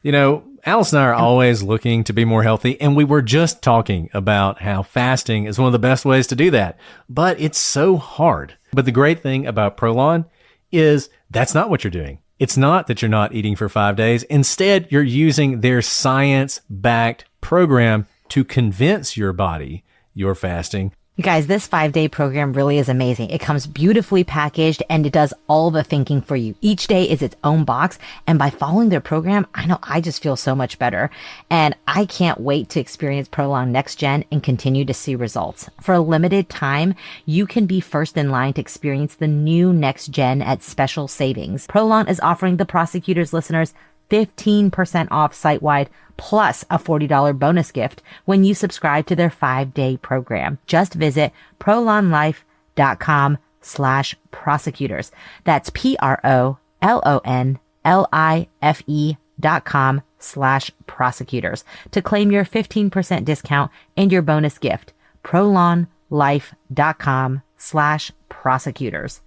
Alice and I are always looking to be more healthy, and we were just talking about how fasting is one of the best ways to do that, but it's so hard. But the great thing about Prolon is that's not what you're doing. It's not that you're not eating for 5 days. Instead, you're using their science-backed program to convince your body you're fasting. You guys, this 5-day program really is amazing. It comes beautifully packaged and it does all the thinking for you. Each day is its own box. And by following their program, I know I just feel so much better. And I can't wait to experience Prolong Next Gen and continue to see results. For a limited time, you can be first in line to experience the new Next Gen at special savings. Prolong is offering the Prosecutors listeners 15% off site-wide plus a $40 bonus gift when you subscribe to their 5-day program. Just visit prolonlife.com/prosecutors. That's PROLONLIFE.com/prosecutors to claim your 15% discount and your bonus gift. prolonlife.com/prosecutors.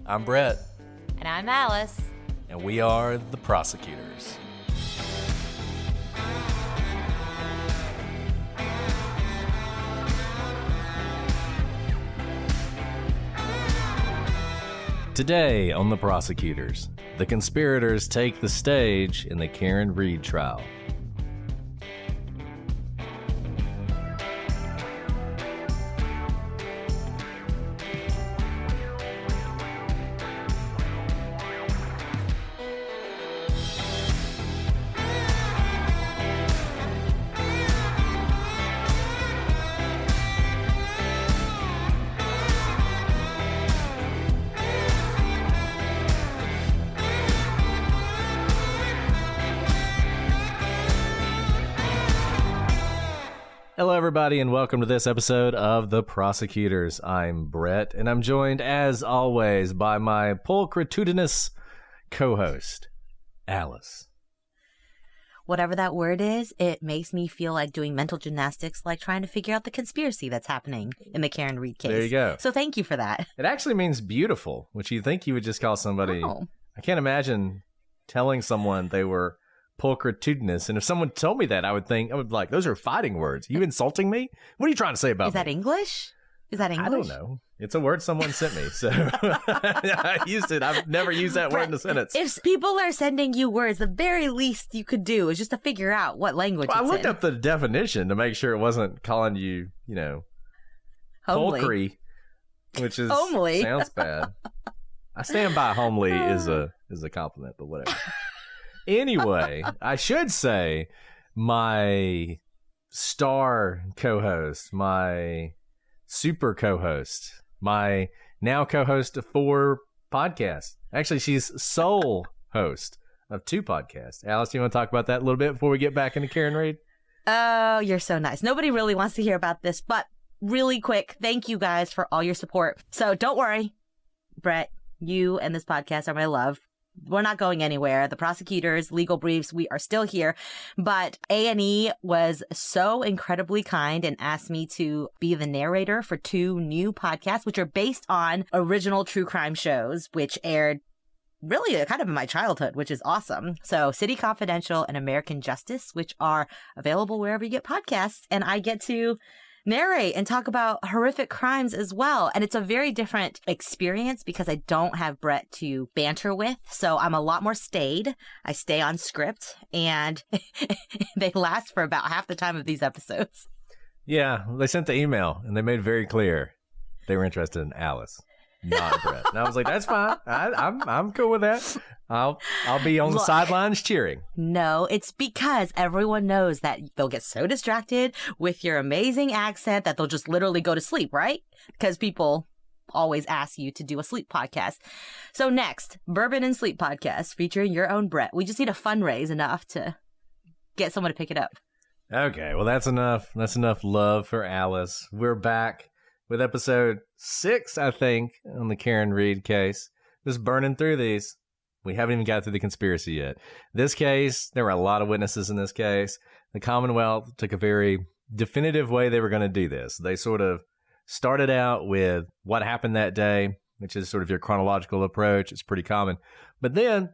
I'm Brett. And I'm Alice. And we are the Prosecutors. Today on the Prosecutors, the conspirators take the stage in the Karen Reed trial. Hello, everybody, and welcome to this episode of The Prosecutors. I'm Brett, and I'm joined, as always, by my pulchritudinous co-host, Alice. Whatever that word is, it makes me feel like doing mental gymnastics, like trying to figure out the conspiracy that's happening in the Karen Reed case. There you go. So thank you for that. It actually means beautiful, which you think you would just call somebody. Oh. I can't imagine telling someone they were pulchritudinous, and if someone told me that, I would be like, those are fighting words. Are you insulting me? What are you trying to say about me? Is that English? I don't know. It's a word someone sent me, so I used it. I've never used that word in a sentence. If people are sending you words, the very least you could do is just to figure out what language it's I looked in. up the definition to make sure it wasn't calling you, Homely. poultry, which is Homely. sounds bad. I stand by homely is a compliment, but whatever. Anyway, I should say my star co-host, my super co-host, my now co-host of 4 podcasts. Actually, she's sole host of 2 podcasts. Alice, you want to talk about that a little bit before we get back into Karen Reed? Oh, you're so nice. Nobody really wants to hear about this, but really quick, thank you guys for all your support. So don't worry, Brett, you and this podcast are my love. We're not going anywhere. The Prosecutors, Legal Briefs, we are still here. But A&E was so incredibly kind and asked me to be the narrator for 2 new podcasts, which are based on original true crime shows, which aired really kind of in my childhood, which is awesome. So City Confidential and American Justice, which are available wherever you get podcasts. And I get to narrate and talk about horrific crimes as well. And it's a very different experience because I don't have Brett to banter with. So I'm a lot more staid. I stay on script and they last for about half the time of these episodes. Yeah, they sent the email and they made very clear they were interested in Alice, not Brett. And I was like, that's fine. I'm cool with that. I'll be on the sidelines cheering. No, it's because everyone knows that they'll get so distracted with your amazing accent that they'll just literally go to sleep, right? Because people always ask you to do a sleep podcast. So next, Bourbon and Sleep podcast featuring your own Brett. We just need to fundraise enough to get someone to pick it up. Okay, well, that's enough. That's enough love for Alice. We're back with episode 6, I think, on the Karen Reed case. Just burning through these. We haven't even got through the conspiracy yet. This case, there were a lot of witnesses in this case. The Commonwealth took a very definitive way they were going to do this. They sort of Started out with what happened that day, which is sort of your chronological approach. It's pretty common. But then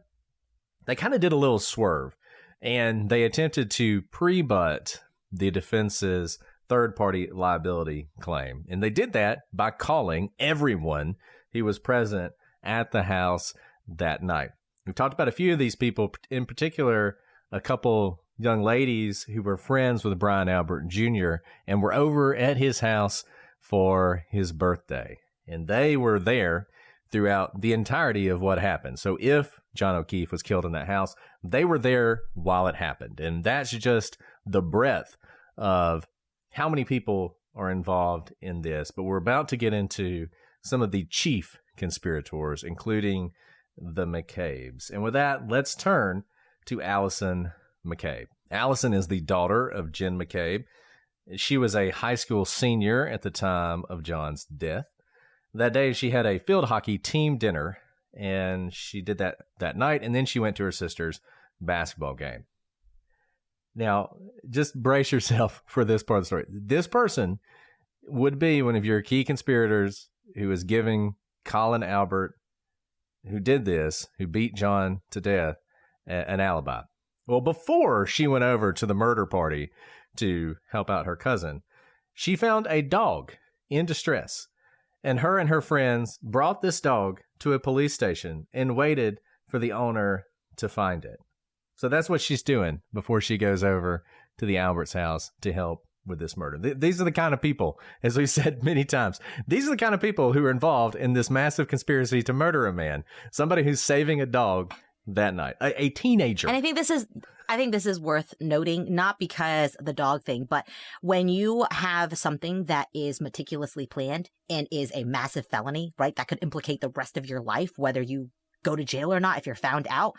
they kind of did a little swerve, and they attempted to pre-butt the defense's third-party liability claim. And they did that by calling everyone who was present at the house that night. We talked about a few of these people, in particular, a couple young ladies who were friends with Brian Albert Jr. and were over at his house for his birthday. And they were there throughout the entirety of what happened. So if John O'Keefe was killed in that house, they were there while it happened. And that's just the breadth of how many people are involved in this. But we're about to get into some of the chief conspirators, including the McCabe's. And with that, let's turn to Allison McCabe. Allison is the daughter of Jen McCabe. She was a high school senior at the time of John's death. That day, she had a field hockey team dinner, and she did that night, and then she went to her sister's basketball game. Now, just brace yourself for this part of the story. This person would be one of your key conspirators who is giving Colin Albert, who did this, who beat John to death, an alibi. Well, before she went over to the murder party to help out her cousin, she found a dog in distress. And her friends brought this dog to a police station and waited for the owner to find it. So that's what she's doing before she goes over to the Albert's house to help with this murder. These are the kind of people, as we've said many times, these are the kind of people who are involved in this massive conspiracy to murder a man. Somebody who's saving a dog that night, a teenager. And I think this is worth noting, not because of the dog thing, but when you have something that is meticulously planned and is a massive felony, right, that could implicate the rest of your life, whether you go to jail or not, if you're found out,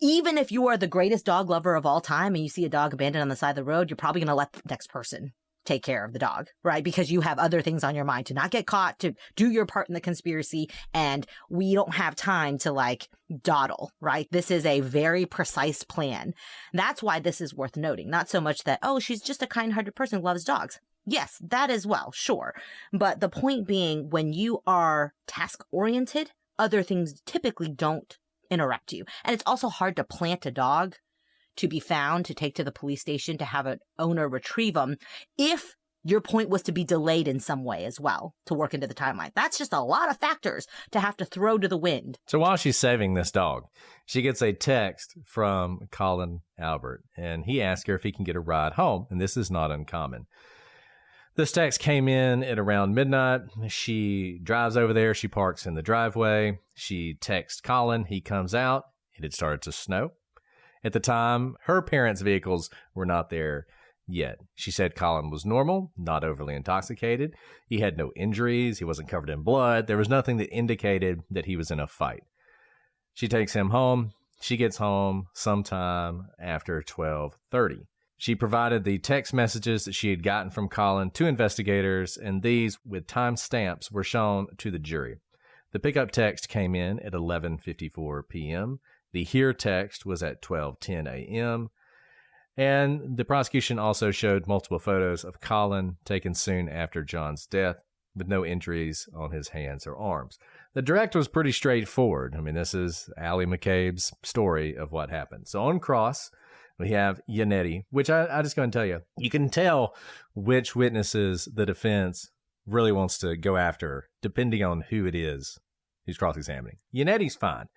even if you are the greatest dog lover of all time and you see a dog abandoned on the side of the road, you're probably going to let the next person take care of the dog, right? Because you have other things on your mind, to not get caught, to do your part in the conspiracy. And we don't have time to dawdle, right? This is a very precise plan. That's why this is worth noting. Not so much that, oh, she's just a kind-hearted person who loves dogs. Yes, that as well, sure. But the point being, when you are task-oriented, other things typically don't interrupt you. And it's also hard to plant a dog to be found, to take to the police station, to have an owner retrieve them, if your point was to be delayed in some way as well, to work into the timeline. That's just a lot of factors to have to throw to the wind. So while she's saving this dog, she gets a text from Colin Albert, and he asks her if he can get a ride home, and this is not uncommon. This text came in at around midnight. She drives over there. She parks in the driveway. She texts Colin. He comes out. It had started to snow. At the time, her parents' vehicles were not there yet. She said Colin was normal, not overly intoxicated. He had no injuries. He wasn't covered in blood. There was nothing that indicated that he was in a fight. She takes him home. She gets home sometime after 12:30. She provided the text messages that she had gotten from Colin to investigators, and these, with time stamps, were shown to the jury. The pickup text came in at 11:54 p.m. The here text was at 12:10 a.m. And the prosecution also showed multiple photos of Colin taken soon after John's death with no injuries on his hands or arms. The direct was pretty straightforward. I mean, this is Allie McCabe's story of what happened. So on cross, we have Yannetti, which I just going to tell you, you can tell which witnesses the defense really wants to go after, depending on who it is who's cross-examining. Yannetti's fine.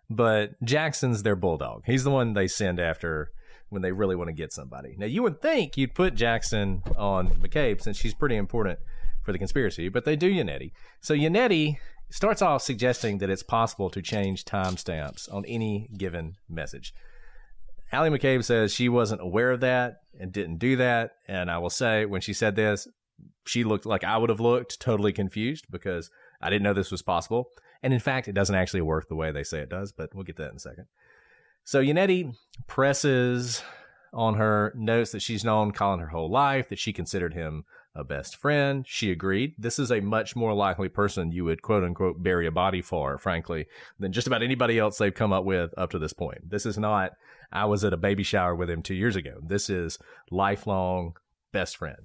But Jackson's their bulldog. He's the one they send after when they really want to get somebody. Now, you would think you'd put Jackson on McCabe since she's pretty important for the conspiracy, but they do Yannetti. So Yannetti starts off suggesting that it's possible to change timestamps on any given message. Allie McCabe says she wasn't aware of that and didn't do that. And I will say, when she said this, she looked like I would have looked, totally confused, because I didn't know this was possible. And in fact, it doesn't actually work the way they say it does, but we'll get to that in a second. So Yannetti presses on her, notes that she's known Colin her whole life, that she considered him a best friend. She agreed. This is a much more likely person you would, quote unquote, bury a body for, frankly, than just about anybody else they've come up with up to this point. This is not, I was at a baby shower with him 2 years ago. This is lifelong best friend.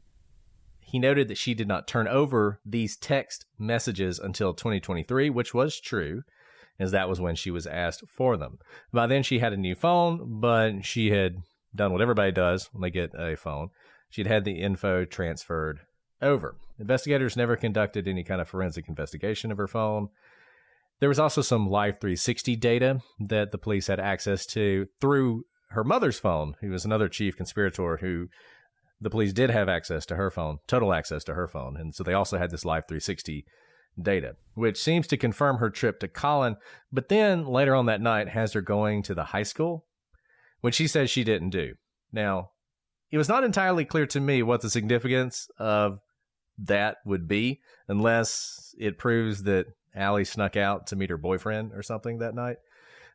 he noted that she did not turn over these text messages until 2023, which was true, as that was when she was asked for them. By then, she had a new phone, but she had done what everybody does when they get a phone. She'd had the info transferred over. Investigators never conducted any kind of forensic investigation of her phone. There was also some Live 360 data that the police had access to through her mother's phone, who was another chief conspirator who the police did have access to her phone, total access to her phone. And so they also had this Live 360 data, which seems to confirm her trip to Colin, but then later on that night has her going to the high school, which she says she didn't do. Now, it was not entirely clear to me what the significance of that would be, unless it proves that Allie snuck out to meet her boyfriend or something that night.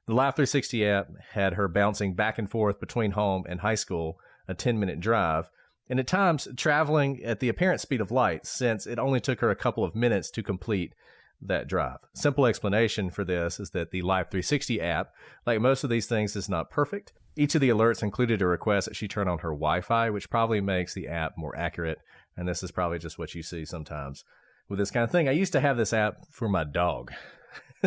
The Live 360 app had her bouncing back and forth between home and high school, a 10-minute drive, and at times traveling at the apparent speed of light, since it only took her a couple of minutes to complete that drive. Simple explanation for this is that the Live 360 app, like most of these things, is not perfect. Each of the alerts included a request that she turn on her Wi-Fi, which probably makes the app more accurate, and this is probably just what you see sometimes with this kind of thing. I used to have this app for my dog,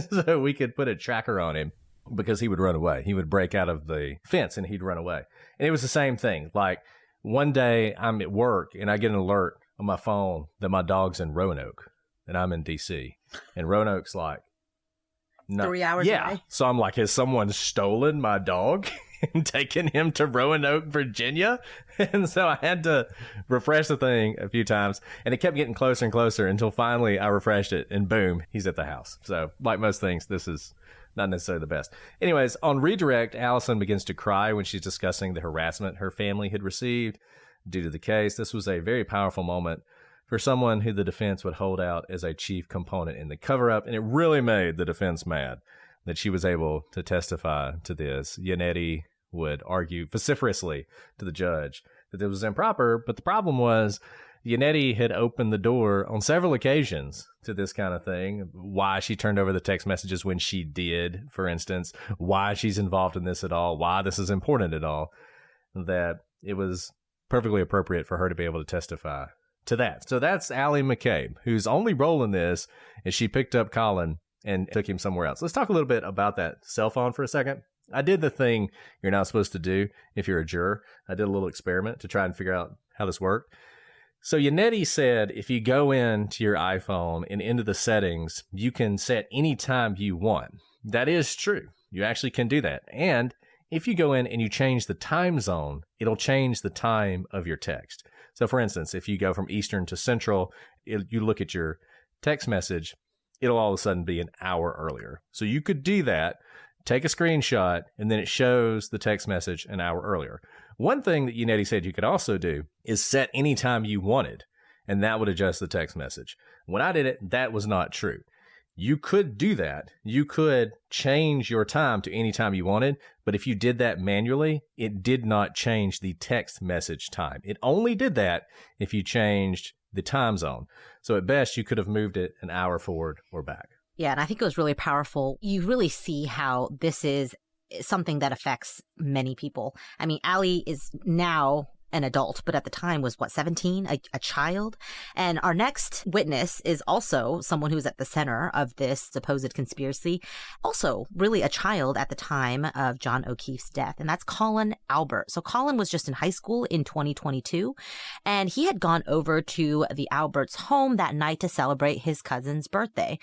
so we could put a tracker on him because he would run away. He would break out of the fence and he'd run away. And it was the same thing. Like, one day I'm at work and I get an alert on my phone that my dog's in Roanoke and I'm in D.C. And Roanoke's like 3 hours away. So I'm like, has someone stolen my dog and taken him to Roanoke, Virginia? And so I had to refresh the thing a few times, and it kept getting closer and closer until finally I refreshed it, and boom, he's at the house. So like most things, this is not necessarily the best. Anyways, on redirect, Allison begins to cry when she's discussing the harassment her family had received due to the case. This was a very powerful moment for someone who the defense would hold out as a chief component in the cover-up, and it really made the defense mad that she was able to testify to this. Yannetti would argue vociferously to the judge that it was improper, but the problem was Yannetti had opened the door on several occasions to this kind of thing. Why she turned over the text messages when she did, for instance, why she's involved in this at all, why this is important at all, that it was perfectly appropriate for her to be able to testify to that. So that's Allie McCabe, whose only role in this is she picked up Colin and took him somewhere else. Let's talk a little bit about that cell phone for a second. I did the thing you're not supposed to do if you're a juror. I did a little experiment to try and figure out how this worked. So Yannetti said if you go into your iPhone and into the settings, you can set any time you want. That is true. You actually can do that. And if you go in and you change the time zone, it'll change the time of your text. So for instance, if you go from Eastern to Central, you look at your text message, it'll all of a sudden be an hour earlier. So you could do that, take a screenshot, and then it shows the text message an hour earlier. One thing that Yannetti said you could also do is set any time you wanted, and that would adjust the text message. When I did it, that was not true. You could do that. You could change your time to any time you wanted, but if you did that manually, it did not change the text message time. It only did that if you changed the time zone. So at best, you could have moved it an hour forward or back. Yeah, and I think it was really powerful. You really see how this is something that affects many people. I mean, Allie is now an adult, but at the time was, 17? A child? And our next witness is also someone who's at the center of this supposed conspiracy, also really a child at the time of John O'Keefe's death, and that's Colin Albert. So Colin was just in high school in 2022, and he had gone over to the Alberts' home that night to celebrate his cousin's birthday.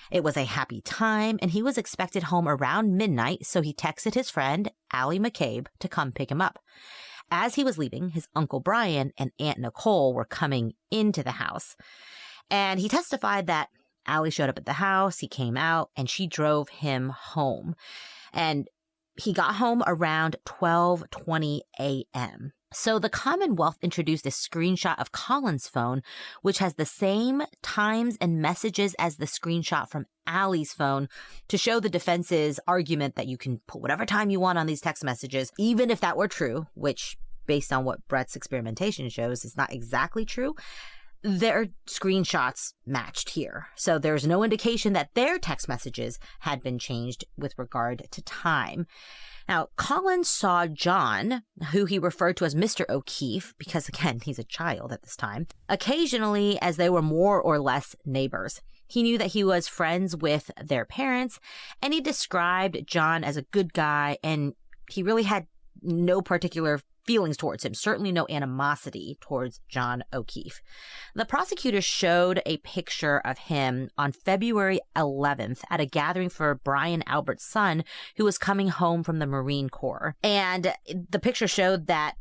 It was a happy time, and he was expected home around midnight, so he texted his friend, Allie McCabe, to come pick him up. As he was leaving, his Uncle Brian and Aunt Nicole were coming into the house. And he testified that Allie showed up at the house, he came out, and she drove him home. And he got home around 12:20 a.m. So the Commonwealth introduced a screenshot of Colin's phone, which has the same times and messages as the screenshot from Allie's phone, to show the defense's argument that you can put whatever time you want on these text messages, even if that were true, which, based on what Brett's experimentation shows, is not exactly true. Their screenshots matched here. So there's no indication that their text messages had been changed with regard to time. Now, Colin saw John, who he referred to as Mr. O'Keefe, because again, he's a child at this time, occasionally as they were more or less neighbors. He knew that he was friends with their parents, and he described John as a good guy, and he really had no particular feelings towards him, certainly no animosity towards John O'Keefe. The prosecutors showed a picture of him on February 11th at a gathering for Brian Albert's son, who was coming home from the Marine Corps. And the picture showed that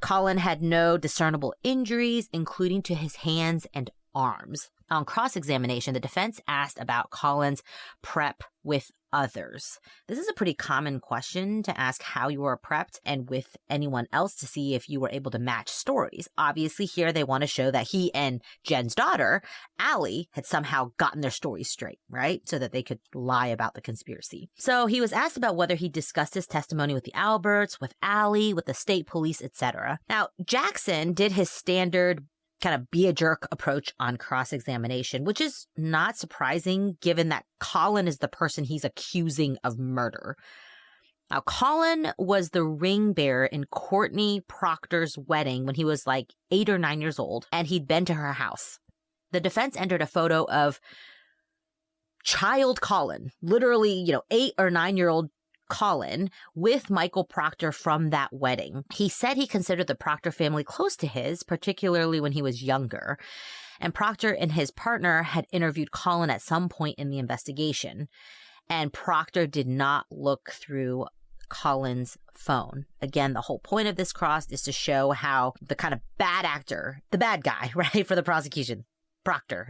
Colin had no discernible injuries, including to his hands and arms. On cross-examination, the defense asked about Colin's prep with others. This is a pretty common question to ask how you were prepped and with anyone else to see if you were able to match stories. Obviously, here they want to show that he and Jen's daughter, Allie, had somehow gotten their stories straight, right? So that they could lie about the conspiracy. So he was asked about whether he discussed his testimony with the Alberts, with Allie, with the state police, etc. Now, Jackson did his standard kind of be a jerk approach on cross-examination, which is not surprising given that Colin is the person he's accusing of murder. Now, Colin was the ring bearer in Courtney Proctor's wedding when he was like 8 or 9 years old, and he'd been to her house. The defense entered a photo of child Colin, literally, 8 or 9-year-old Colin with Michael Proctor from that wedding. He said he considered the Proctor family close to his, particularly when he was younger. And Proctor and his partner had interviewed Colin at some point in the investigation. And Proctor did not look through Colin's phone. Again, the whole point of this cross is to show how the kind of bad actor, the bad guy, right, for the prosecution, Proctor,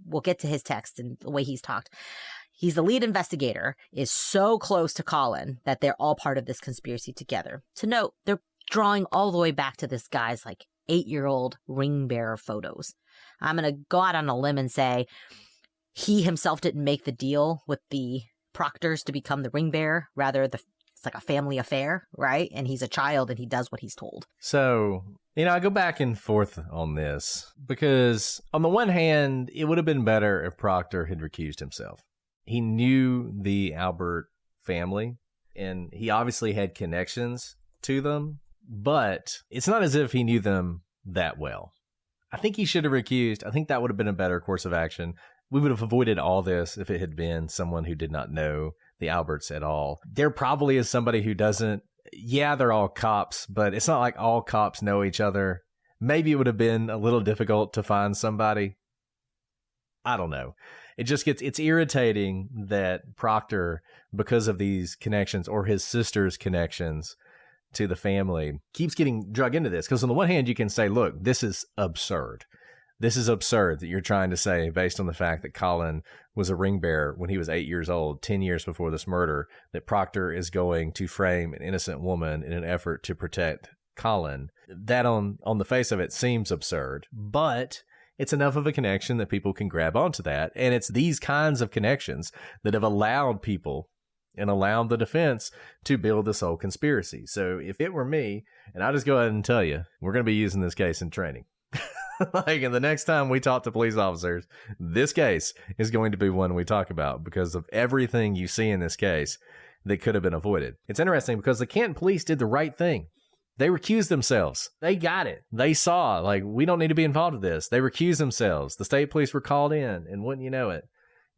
we'll get to his text and the way he's talked. He's the lead investigator, is so close to Colin that they're all part of this conspiracy together. To note, they're drawing all the way back to this guy's 8-year-old ring bearer photos. I'm going to go out on a limb and say he himself didn't make the deal with the Proctors to become the ring bearer. Rather, it's like a family affair, right? And he's a child and he does what he's told. So, I go back and forth on this because on the one hand, it would have been better if Proctor had recused himself. He knew the Albert family, and he obviously had connections to them, but it's not as if he knew them that well. I think he should have recused. I think that would have been a better course of action. We would have avoided all this if it had been someone who did not know the Alberts at all. There probably is somebody who doesn't. Yeah, they're all cops, but it's not like all cops know each other. Maybe it would have been a little difficult to find somebody. I don't know. It's irritating that Proctor, because of these connections or his sister's connections to the family, keeps getting drug into this. Because on the one hand, you can say, look, this is absurd. This is absurd that you're trying to say, based on the fact that Colin was a ring bearer when he was 8 years old, 10 years before this murder, that Proctor is going to frame an innocent woman in an effort to protect Colin. That on the face of it seems absurd, but it's enough of a connection that people can grab onto that. And it's these kinds of connections that have allowed people and allowed the defense to build this whole conspiracy. So if it were me, and I'll just go ahead and tell you, we're going to be using this case in training. And the next time we talk to police officers, this case is going to be one we talk about because of everything you see in this case that could have been avoided. It's interesting because the Canton police did the right thing. They recused themselves. They got it. They saw, we don't need to be involved with this. They recused themselves. The state police were called in, and wouldn't you know it,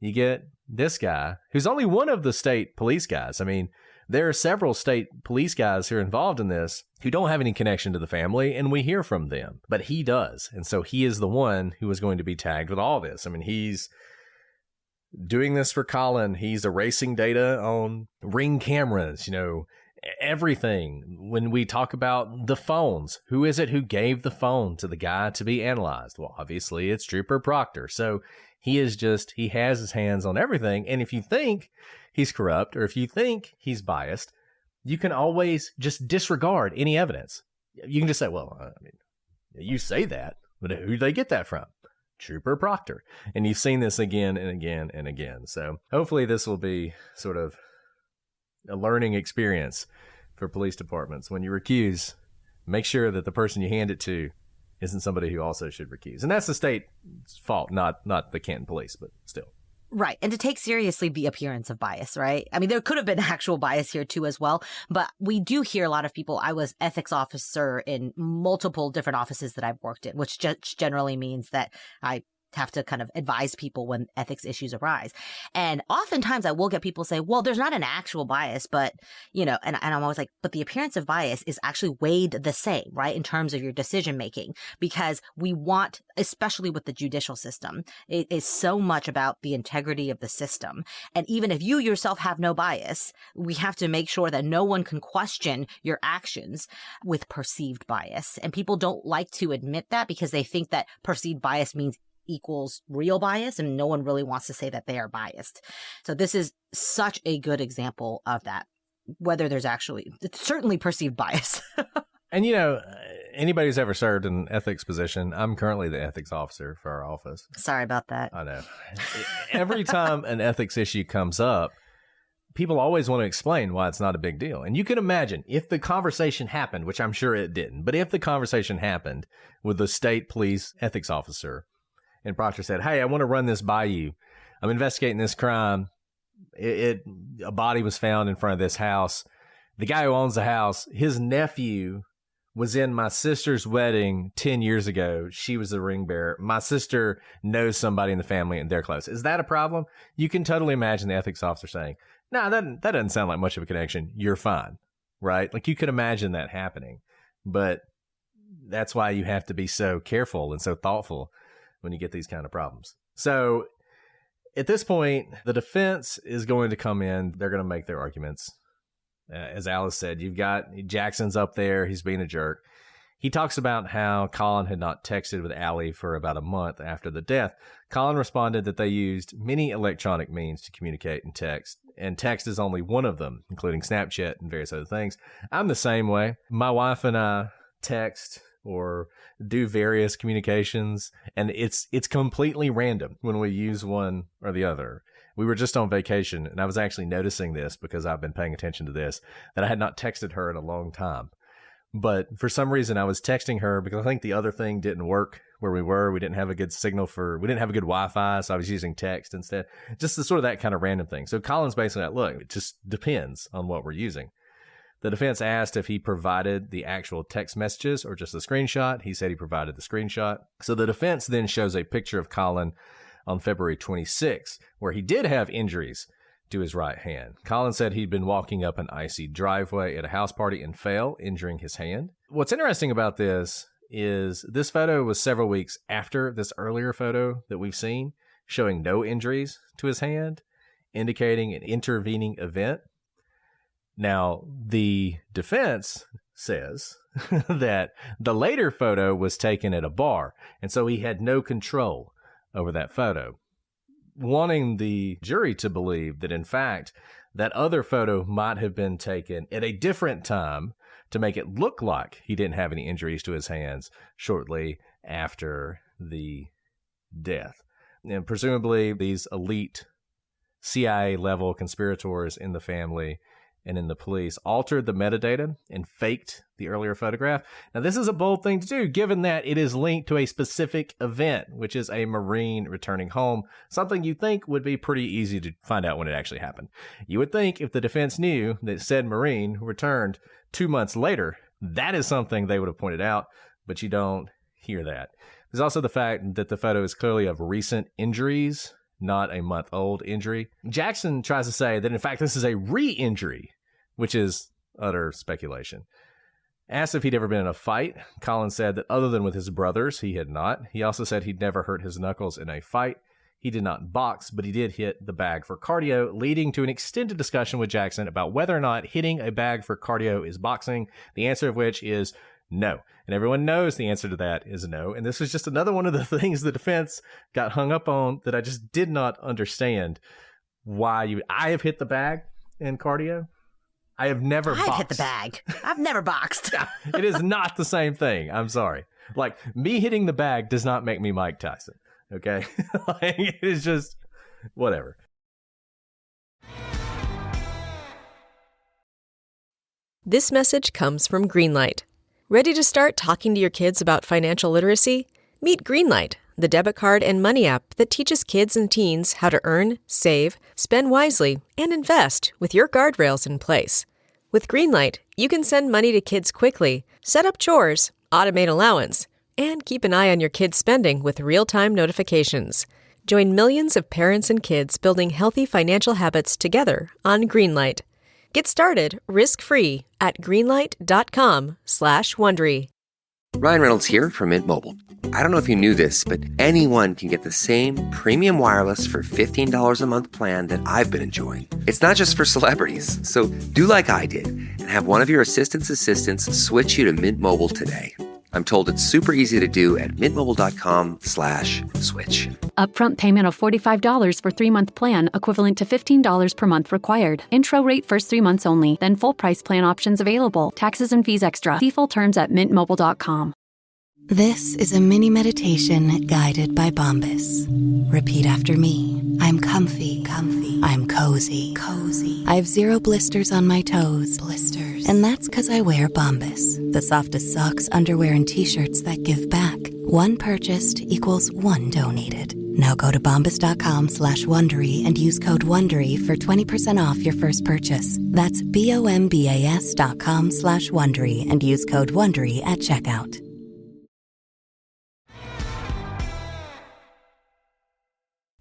you get this guy, who's only one of the state police guys. I mean, there are several state police guys who are involved in this who don't have any connection to the family, and we hear from them. But he does, and so he is the one who is going to be tagged with all this. I mean, he's doing this for Colin. He's erasing data on Ring cameras, everything. When we talk about the phones, who is it who gave the phone to the guy to be analyzed? Well, obviously it's Trooper Proctor. So he has his hands on everything. And if you think he's corrupt or if you think he's biased, you can always just disregard any evidence. You can just say, well, you say that, but who did they get that from? Trooper Proctor. And you've seen this again and again and again. So hopefully this will be sort of a learning experience for police departments. When you recuse, make sure that the person you hand it to isn't somebody who also should recuse. And that's the state's fault, not the Canton police, but still. Right. And to take seriously the appearance of bias, right? I mean, there could have been actual bias here too as well, but we do hear a lot of people. I was ethics officer in multiple different offices that I've worked in, which generally means that I have to kind of advise people when ethics issues arise. And oftentimes I will get people say, well, there's not an actual bias, but, and I'm always like, but the appearance of bias is actually weighed the same, right? In terms of your decision making, because we want, especially with the judicial system, it is so much about the integrity of the system. And even if you yourself have no bias, we have to make sure that no one can question your actions with perceived bias. And people don't like to admit that because they think that perceived bias means equals real bias, and no one really wants to say that they are biased. So this is such a good example of that, whether there's actually, it's certainly perceived bias. And, anybody who's ever served an ethics position, I'm currently the ethics officer for our office. Sorry about that. I know. Every time an ethics issue comes up, people always want to explain why it's not a big deal. And you can imagine if the conversation happened, which I'm sure it didn't, but if the conversation happened with the state police ethics officer, and Proctor said, hey, I want to run this by you. I'm investigating this crime. A body was found in front of this house. The guy who owns the house, his nephew was in my sister's wedding 10 years ago. She was the ring bearer. My sister knows somebody in the family and they're close. Is that a problem? You can totally imagine the ethics officer saying, no, that doesn't sound like much of a connection. You're fine, right? Like you could imagine that happening. But that's why you have to be so careful and so thoughtful when you get these kind of problems. So at this point, the defense is going to come in. They're going to make their arguments. As Alice said, you've got Jackson's up there. He's being a jerk. He talks about how Colin had not texted with Allie for about a month after the death. Colin responded that they used many electronic means to communicate and text is only one of them, including Snapchat and various other things. I'm the same way. My wife and I text or do various communications, and it's completely random when we use one or the other. We were just on vacation, and I was actually noticing this because I've been paying attention to this, that I had not texted her in a long time. But for some reason, I was texting her because I think the other thing didn't work where we were. We didn't have a good signal we didn't have a good Wi-Fi, so I was using text instead. Just the sort of that kind of random thing. So Colin's basically like, look, it just depends on what we're using. The defense asked if he provided the actual text messages or just the screenshot. He said he provided the screenshot. So the defense then shows a picture of Colin on February 26th, where he did have injuries to his right hand. Colin said he'd been walking up an icy driveway at a house party and fell, injuring his hand. What's interesting about this is this photo was several weeks after this earlier photo that we've seen, showing no injuries to his hand, indicating an intervening event. Now, the defense says that the later photo was taken at a bar, and so he had no control over that photo, wanting the jury to believe that, in fact, that other photo might have been taken at a different time to make it look like he didn't have any injuries to his hands shortly after the death. And presumably, these elite CIA-level conspirators in the family and in the police altered the metadata and faked the earlier photograph. Now, this is a bold thing to do, given that it is linked to a specific event, which is a Marine returning home, something you think would be pretty easy to find out when it actually happened. You would think if the defense knew that said Marine returned 2 months later, that is something they would have pointed out, but you don't hear that. There's also the fact that the photo is clearly of recent injuries, not a month-old injury. Jackson tries to say that, in fact, this is a re-injury, which is utter speculation. Asked if he'd ever been in a fight, Colin said that other than with his brothers, he had not. He also said he'd never hurt his knuckles in a fight. He did not box, but he did hit the bag for cardio, leading to an extended discussion with Jackson about whether or not hitting a bag for cardio is boxing, the answer of which is no. And everyone knows the answer to that is no. And this was just another one of the things the defense got hung up on that I just did not understand why I have hit the bag in cardio. I have never boxed. I've hit the bag. I've never boxed. It is not the same thing. I'm sorry. Like, me hitting the bag does not make me Mike Tyson. Okay? Like, it is just whatever. This message comes from Greenlight. Ready to start talking to your kids about financial literacy? Meet Greenlight, the debit card and money app that teaches kids and teens how to earn, save, spend wisely, and invest with your guardrails in place. With Greenlight, you can send money to kids quickly, set up chores, automate allowance, and keep an eye on your kids' spending with real-time notifications. Join millions of parents and kids building healthy financial habits together on Greenlight. Get started risk-free at greenlight.com/Wondery. Ryan Reynolds here from Mint Mobile. I don't know if you knew this, but anyone can get the same premium wireless for $15 a month plan that I've been enjoying. It's not just for celebrities. So do like I did and have one of your assistant's assistants switch you to Mint Mobile today. I'm told it's super easy to do at mintmobile.com/switch. Upfront payment of $45 for 3-month plan, equivalent to $15 per month required. Intro rate first 3 months only, then full price plan options available. Taxes and fees extra. See full terms at mintmobile.com. This is a mini meditation guided by Bombas. Repeat after me. I'm comfy. I'm cozy. I have 0 blisters on my toes. And that's because I wear Bombas, the softest socks, underwear, and t-shirts that give back. One purchased equals one donated. Now go to bombas.com/Wondery and use code WONDERY for 20% off your first purchase. That's BOMBAS.com/Wondery and use code WONDERY at checkout.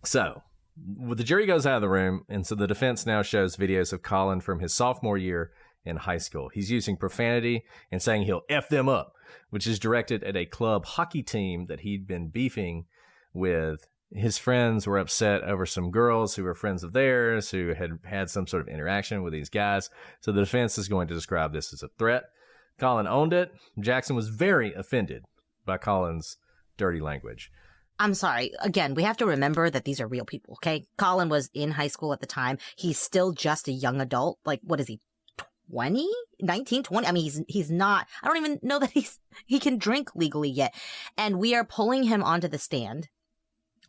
So, the jury goes out of the room, and so the defense now shows videos of Colin from his sophomore year in high school. He's using profanity and saying he'll F them up, which is directed at a club hockey team that he'd been beefing with. His friends were upset over some girls who were friends of theirs who had had some sort of interaction with these guys. So the defense is going to describe this as a threat. Colin owned it. Jackson was very offended by Colin's dirty language. I'm sorry. Again, we have to remember that these are real people, okay? Colin was in high school at the time. He's still just a young adult. Like, what is he, 20? 19, 20? I mean, he's not, I don't even know that he can drink legally yet. And we are pulling him onto the stand.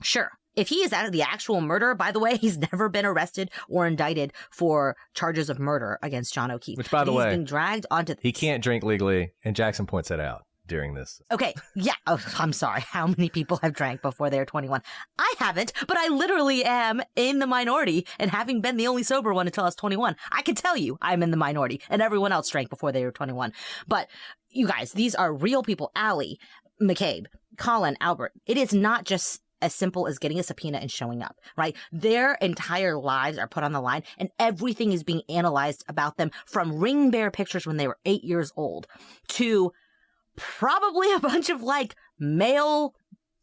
Sure. If he is out of the actual murder, by the way, he's never been arrested or indicted for charges of murder against John O'Keefe. Which, by the way, he's been dragged onto he can't drink legally, and Jackson points that out during this. Okay, yeah. Oh, I'm sorry. How many people have drank before they're 21? I haven't, but I literally am in the minority, and having been the only sober one until I was 21, I can tell you I'm in the minority, and everyone else drank before they were 21. But you guys, these are real people. Allie, McCabe, Colin, Albert. It is not just as simple as getting a subpoena and showing up, right? Their entire lives are put on the line, and everything is being analyzed about them, from ring bear pictures when they were 8 years old to probably a bunch of like male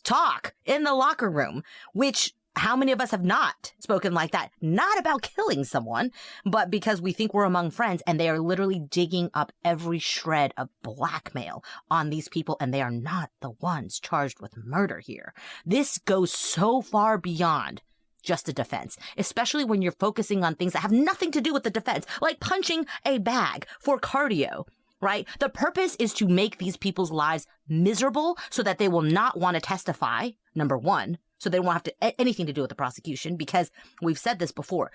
talk in the locker room, which how many of us have not spoken like that? Not about killing someone, but because we think we're among friends, and they are literally digging up every shred of blackmail on these people, and they are not the ones charged with murder here. This goes so far beyond just a defense, especially when you're focusing on things that have nothing to do with the defense, like punching a bag for cardio. Right? The purpose is to make these people's lives miserable so that they will not want to testify, number one, so they won't have to anything to do with the prosecution, because we've said this before.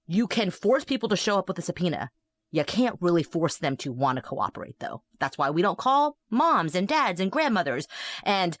You can force people to show up with a subpoena. You can't really force them to want to cooperate, though. That's why we don't call moms and dads and grandmothers and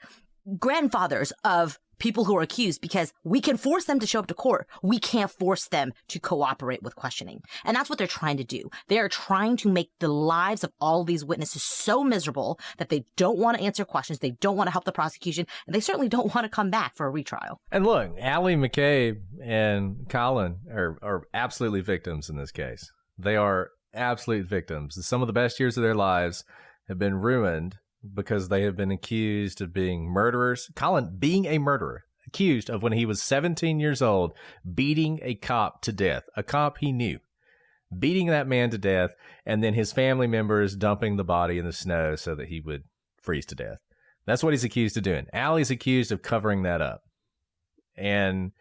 grandfathers of people who are accused, because we can force them to show up to court. We can't force them to cooperate with questioning. And that's what they're trying to do. They are trying to make the lives of all these witnesses so miserable that they don't want to answer questions. They don't want to help the prosecution. And they certainly don't want to come back for a retrial. And look, Allie McCabe and Colin are absolutely victims in this case. They are absolute victims. Some of the best years of their lives have been ruined because they have been accused of being murderers. Colin being a murderer, accused of, when he was 17 years old, beating a cop to death, a cop he knew, beating that man to death, and then his family members dumping the body in the snow so that he would freeze to death. That's what he's accused of doing. Allie's accused of covering that up. And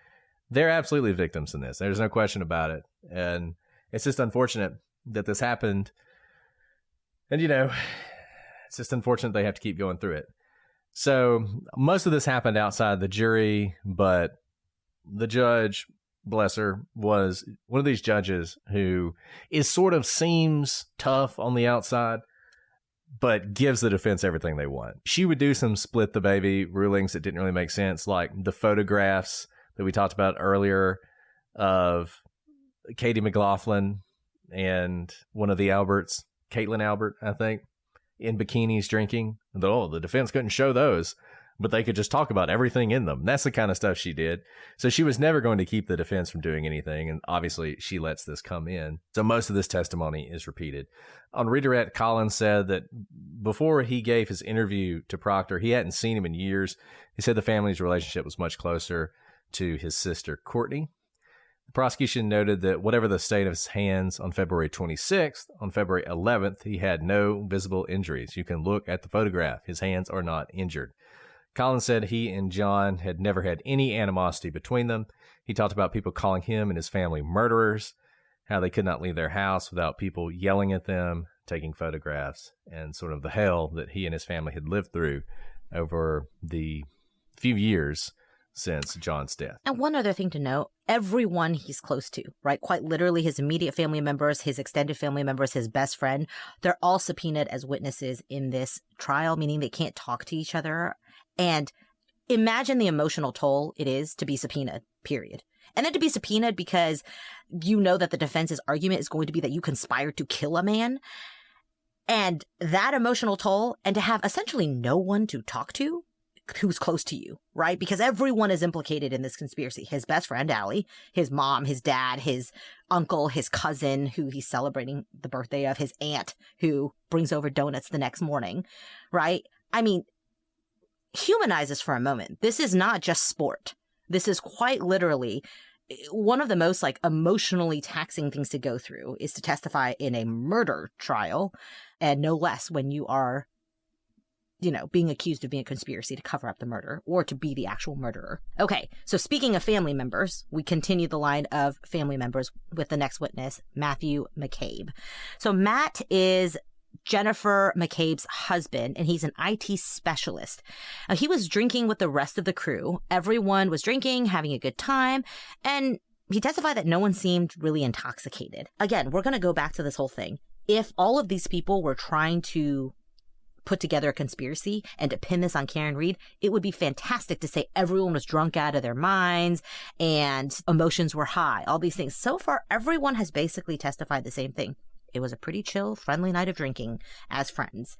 they're absolutely victims in this. There's no question about it. And it's just unfortunate that this happened. And, you know, it's just unfortunate they have to keep going through it. So most of this happened outside the jury, but the judge, bless her, was one of these judges who is sort of seems tough on the outside, but gives the defense everything they want. She would do some split the baby rulings that didn't really make sense, like the photographs that we talked about earlier of Katie McLaughlin and one of the Alberts, Caitlin Albert, I think, in bikinis drinking. The defense couldn't show those, but they could just talk about everything in them. That's the kind of stuff she did. So she was never going to keep the defense from doing anything, and obviously she lets this come in. So most of this testimony is repeated. On redirect, Collins said that before he gave his interview to Proctor, he hadn't seen him in years. He said the family's relationship was much closer to his sister, Courtney. The prosecution noted that whatever the state of his hands on February 26th, on February 11th, he had no visible injuries. You can look at the photograph. His hands are not injured. Collins said he and John had never had any animosity between them. He talked about people calling him and his family murderers, how they could not leave their house without people yelling at them, taking photographs, and sort of the hell that he and his family had lived through over the few years since John's death. And one other thing to note, everyone he's close to, right? Quite literally his immediate family members, his extended family members, his best friend, they're all subpoenaed as witnesses in this trial, meaning they can't talk to each other. And imagine the emotional toll it is to be subpoenaed, period. And then to be subpoenaed because you know that the defense's argument is going to be that you conspired to kill a man. And that emotional toll, and to have essentially no one to talk to who's close to you, right? Because everyone is implicated in this conspiracy. His best friend, Allie, his mom, his dad, his uncle, his cousin, who he's celebrating the birthday of, his aunt, who brings over donuts the next morning, right? I mean, humanize this for a moment. This is not just sport. This is quite literally one of the most emotionally taxing things to go through is to testify in a murder trial, and no less when you are being accused of being a conspiracy to cover up the murder or to be the actual murderer. Okay, so speaking of family members, we continue the line of family members with the next witness, Matthew McCabe. So Matt is Jennifer McCabe's husband, and he's an IT specialist. He was drinking with the rest of the crew. Everyone was drinking, having a good time, and he testified that no one seemed really intoxicated. Again, we're going to go back to this whole thing. If all of these people were trying to put together a conspiracy and to pin this on Karen Read, it would be fantastic to say everyone was drunk out of their minds and emotions were high, all these things. So far, everyone has basically testified the same thing. It was a pretty chill, friendly night of drinking as friends.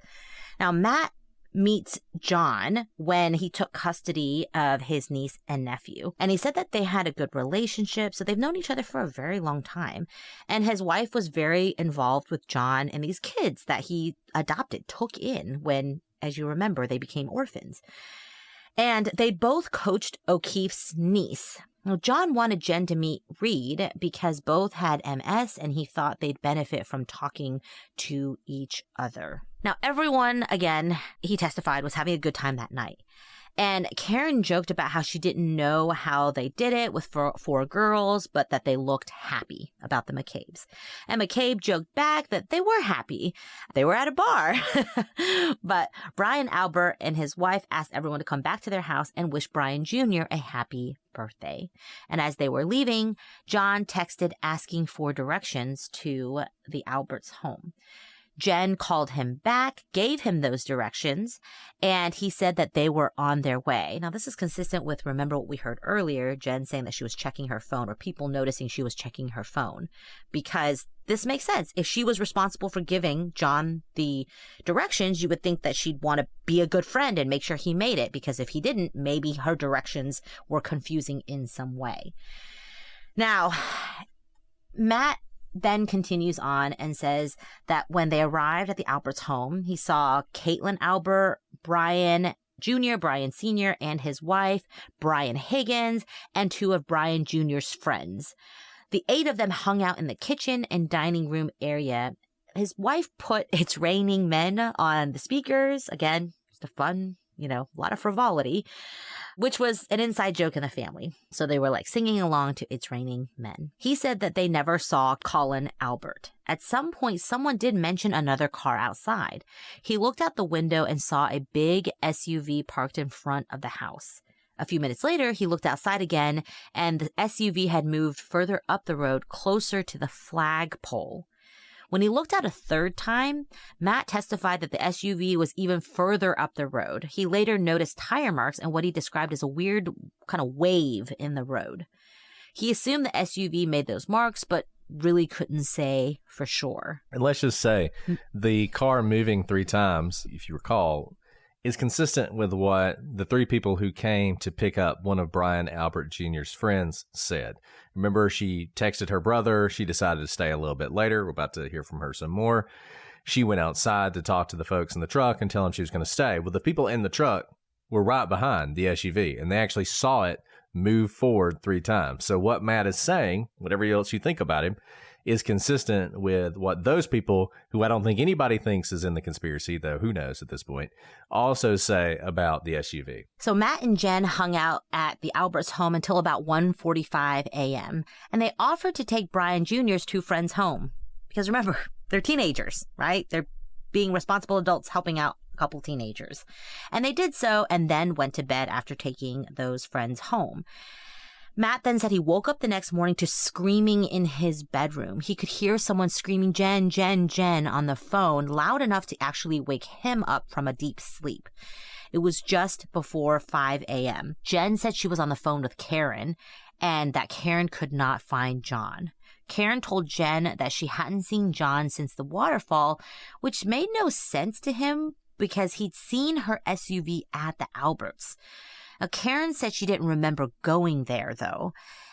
Now, Matt meets John when he took custody of his niece and nephew. And he said that they had a good relationship, so they've known each other for a very long time. And his wife was very involved with John and these kids that he adopted, took in when, as you remember, they became orphans. And they both coached O'Keefe's niece. Now, John wanted Jen to meet Reed because both had MS and he thought they'd benefit from talking to each other. Now, everyone, again, he testified, was having a good time that night. And Karen joked about how she didn't know how they did it with four girls, but that they looked happy about the McCabes. And McCabe joked back that they were happy. They were at a bar. But Brian Albert and his wife asked everyone to come back to their house and wish Brian Jr. a happy birthday. And as they were leaving, John texted asking for directions to the Alberts' home. Jen called him back, gave him those directions, and he said that they were on their way. Now, this is consistent with, remember what we heard earlier, Jen saying that she was checking her phone, or people noticing she was checking her phone, because this makes sense. If she was responsible for giving John the directions, you would think that she'd want to be a good friend and make sure he made it, because if he didn't, maybe her directions were confusing in some way. Now, Matt then continues on and says that when they arrived at the Alberts' home, he saw Caitlin Albert, Brian Jr., Brian Sr., and his wife, Brian Higgins, and two of Brian Jr.'s friends. The 8 of them hung out in the kitchen and dining room area. His wife put It's Raining Men on the speakers. Again, just a fun, a lot of frivolity, which was an inside joke in the family. So they were singing along to It's Raining Men. He said that they never saw Colin Albert. At some point, someone did mention another car outside. He looked out the window and saw a big SUV parked in front of the house. A few minutes later, he looked outside again, and the SUV had moved further up the road, closer to the flagpole. When he looked out a third time, Matt testified that the SUV was even further up the road. He later noticed tire marks and what he described as a weird kind of wave in the road. He assumed the SUV made those marks, but really couldn't say for sure. And let's just say the car moving 3 times, if you recall, is consistent with what the 3 people who came to pick up one of Brian Albert Jr.'s friends said. Remember, she texted her brother. She decided to stay a little bit later. We're about to hear from her some more. She went outside to talk to the folks in the truck and tell them she was going to stay. Well, the people in the truck were right behind the SUV, and they actually saw it move forward 3 times. So what Matt is saying, whatever else you think about him, is consistent with what those people, who I don't think anybody thinks is in the conspiracy, though who knows at this point, also say about the SUV. So Matt and Jen hung out at the Alberts' home until about 1:45 a.m., and they offered to take Brian Jr.'s 2 friends home. Because remember, they're teenagers, right? They're being responsible adults helping out a couple teenagers. And they did so and then went to bed after taking those friends home. Matt then said he woke up the next morning to screaming in his bedroom. He could hear someone screaming, "Jen, Jen, Jen," on the phone, loud enough to actually wake him up from a deep sleep. It was just before 5 a.m. Jen said she was on the phone with Karen and that Karen could not find John. Karen told Jen that she hadn't seen John since the waterfall, which made no sense to him because he'd seen her SUV at the Alberts. Now, Karen said she didn't remember going there, though,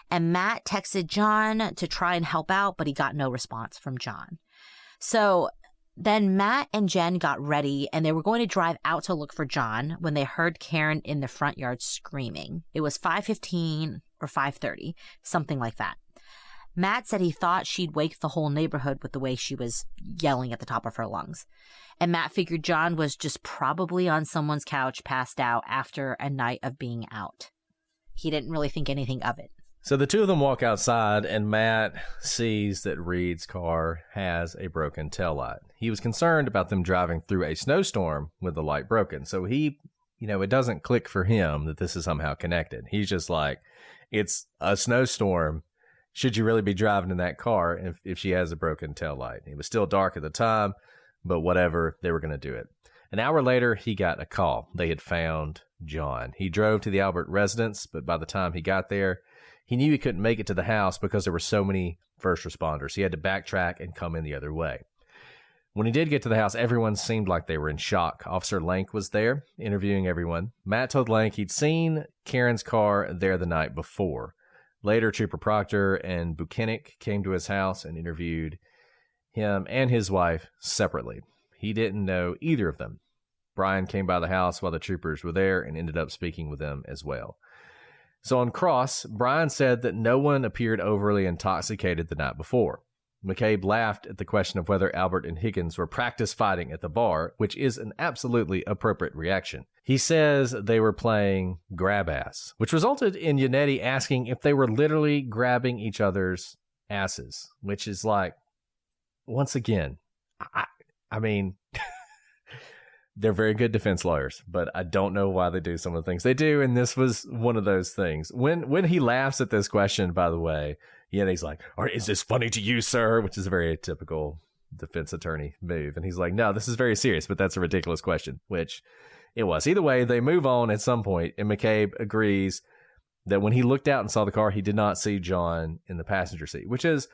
and Matt texted John to try and help out, but he got no response from John. So then Matt and Jen got ready, and they were going to drive out to look for John when they heard Karen in the front yard screaming. It was 5:15 or 5:30, something like that. Matt said he thought she'd wake the whole neighborhood with the way she was yelling at the top of her lungs. And Matt figured John was just probably on someone's couch passed out after a night of being out. He didn't really think anything of it. So the 2 of them walk outside, and Matt sees that Reed's car has a broken taillight. He was concerned about them driving through a snowstorm with the light broken. So he, it doesn't click for him that this is somehow connected. He's just like, it's a snowstorm. Should you really be driving in that car if she has a broken taillight? It was still dark at the time, but whatever, they were going to do it. An hour later, he got a call. They had found John. He drove to the Albert residence, but by the time he got there, he knew he couldn't make it to the house because there were so many first responders. He had to backtrack and come in the other way. When he did get to the house, everyone seemed like they were in shock. Officer Lank was there, interviewing everyone. Matt told Lank he'd seen Karen's car there the night before. Later, Trooper Proctor and Buchanan came to his house and interviewed him and his wife separately. He didn't know either of them. Brian came by the house while the troopers were there and ended up speaking with them as well. So on cross, Brian said that no one appeared overly intoxicated the night before. McCabe laughed at the question of whether Albert and Higgins were practice fighting at the bar, which is an absolutely appropriate reaction. He says they were playing grab ass, which resulted in Yannetti asking if they were literally grabbing each other's asses, which is like, once again, I mean, they're very good defense lawyers, but I don't know why they do some of the things they do, and this was one of those things. When he laughs at this question, by the way, Yannetti's like, is this funny to you, sir? Which is a very typical defense attorney move. And he's like, no, this is very serious, but that's a ridiculous question, which it was. Either way, they move on at some point, and McCabe agrees that when he looked out and saw the car, he did not see John in the passenger seat, which is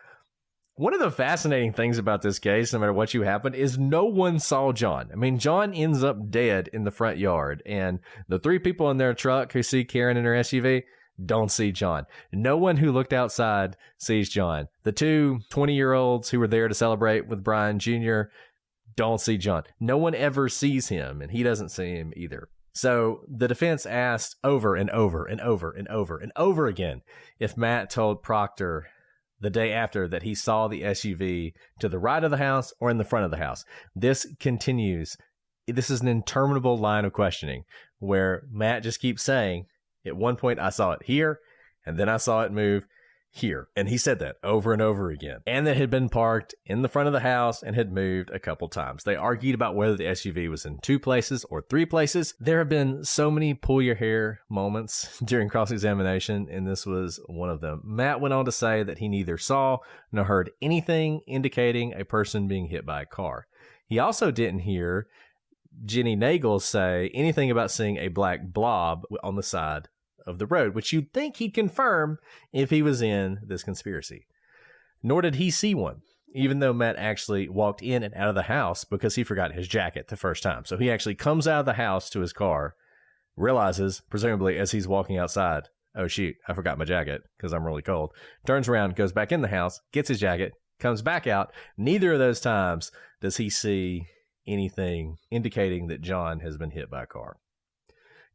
one of the fascinating things about this case, no matter what you happened, is no one saw John. I mean, John ends up dead in the front yard, and the 3 people in their truck who see Karen in her SUV don't see John. No one who looked outside sees John. The 2 20-year-olds who were there to celebrate with Brian Jr. don't see John. No one ever sees him, and he doesn't see him either. So the defense asked over and over and over and over and over again if Matt told Proctor the day after that he saw the SUV to the right of the house or in the front of the house. This continues. This is an interminable line of questioning where Matt just keeps saying, at one point I saw it here, and then I saw it move here. And he said that over and over again. And that had been parked in the front of the house and had moved a couple times. They argued about whether the SUV was in 2 places or 3 places. There have been so many pull your hair moments during cross-examination, and this was one of them. Matt went on to say that he neither saw nor heard anything indicating a person being hit by a car. He also didn't hear Jenny Nagel say anything about seeing a black blob on the side of the road, which you'd think he'd confirm if he was in this conspiracy. Nor did he see one, even though Matt actually walked in and out of the house because he forgot his jacket the first time. So he actually comes out of the house to his car, realizes, presumably as he's walking outside, oh shoot, I forgot my jacket because I'm really cold, turns around, goes back in the house, gets his jacket, comes back out. Neither of those times does he see anything indicating that John has been hit by a car.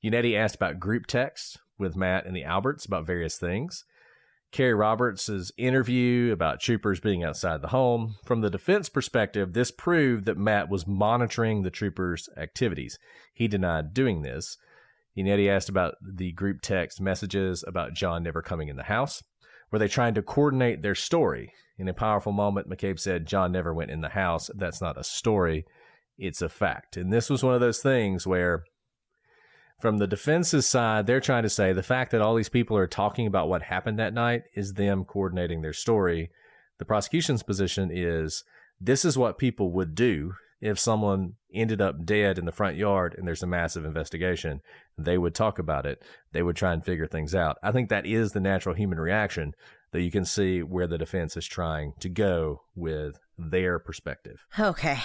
Unetti asked about group texts with Matt and the Alberts about various things. Carrie Roberts' interview about troopers being outside the home. From the defense perspective, this proved that Matt was monitoring the troopers' activities. He denied doing this. Unetti asked about the group text messages about John never coming in the house. Were they trying to coordinate their story? In a powerful moment, McCabe said, John never went in the house. That's not a story. It's a fact. And this was one of those things where from the defense's side, they're trying to say the fact that all these people are talking about what happened that night is them coordinating their story. The prosecution's position is this is what people would do if someone ended up dead in the front yard and there's a massive investigation. They would talk about it. They would try and figure things out. I think that is the natural human reaction, that you can see where the defense is trying to go with their perspective. Okay.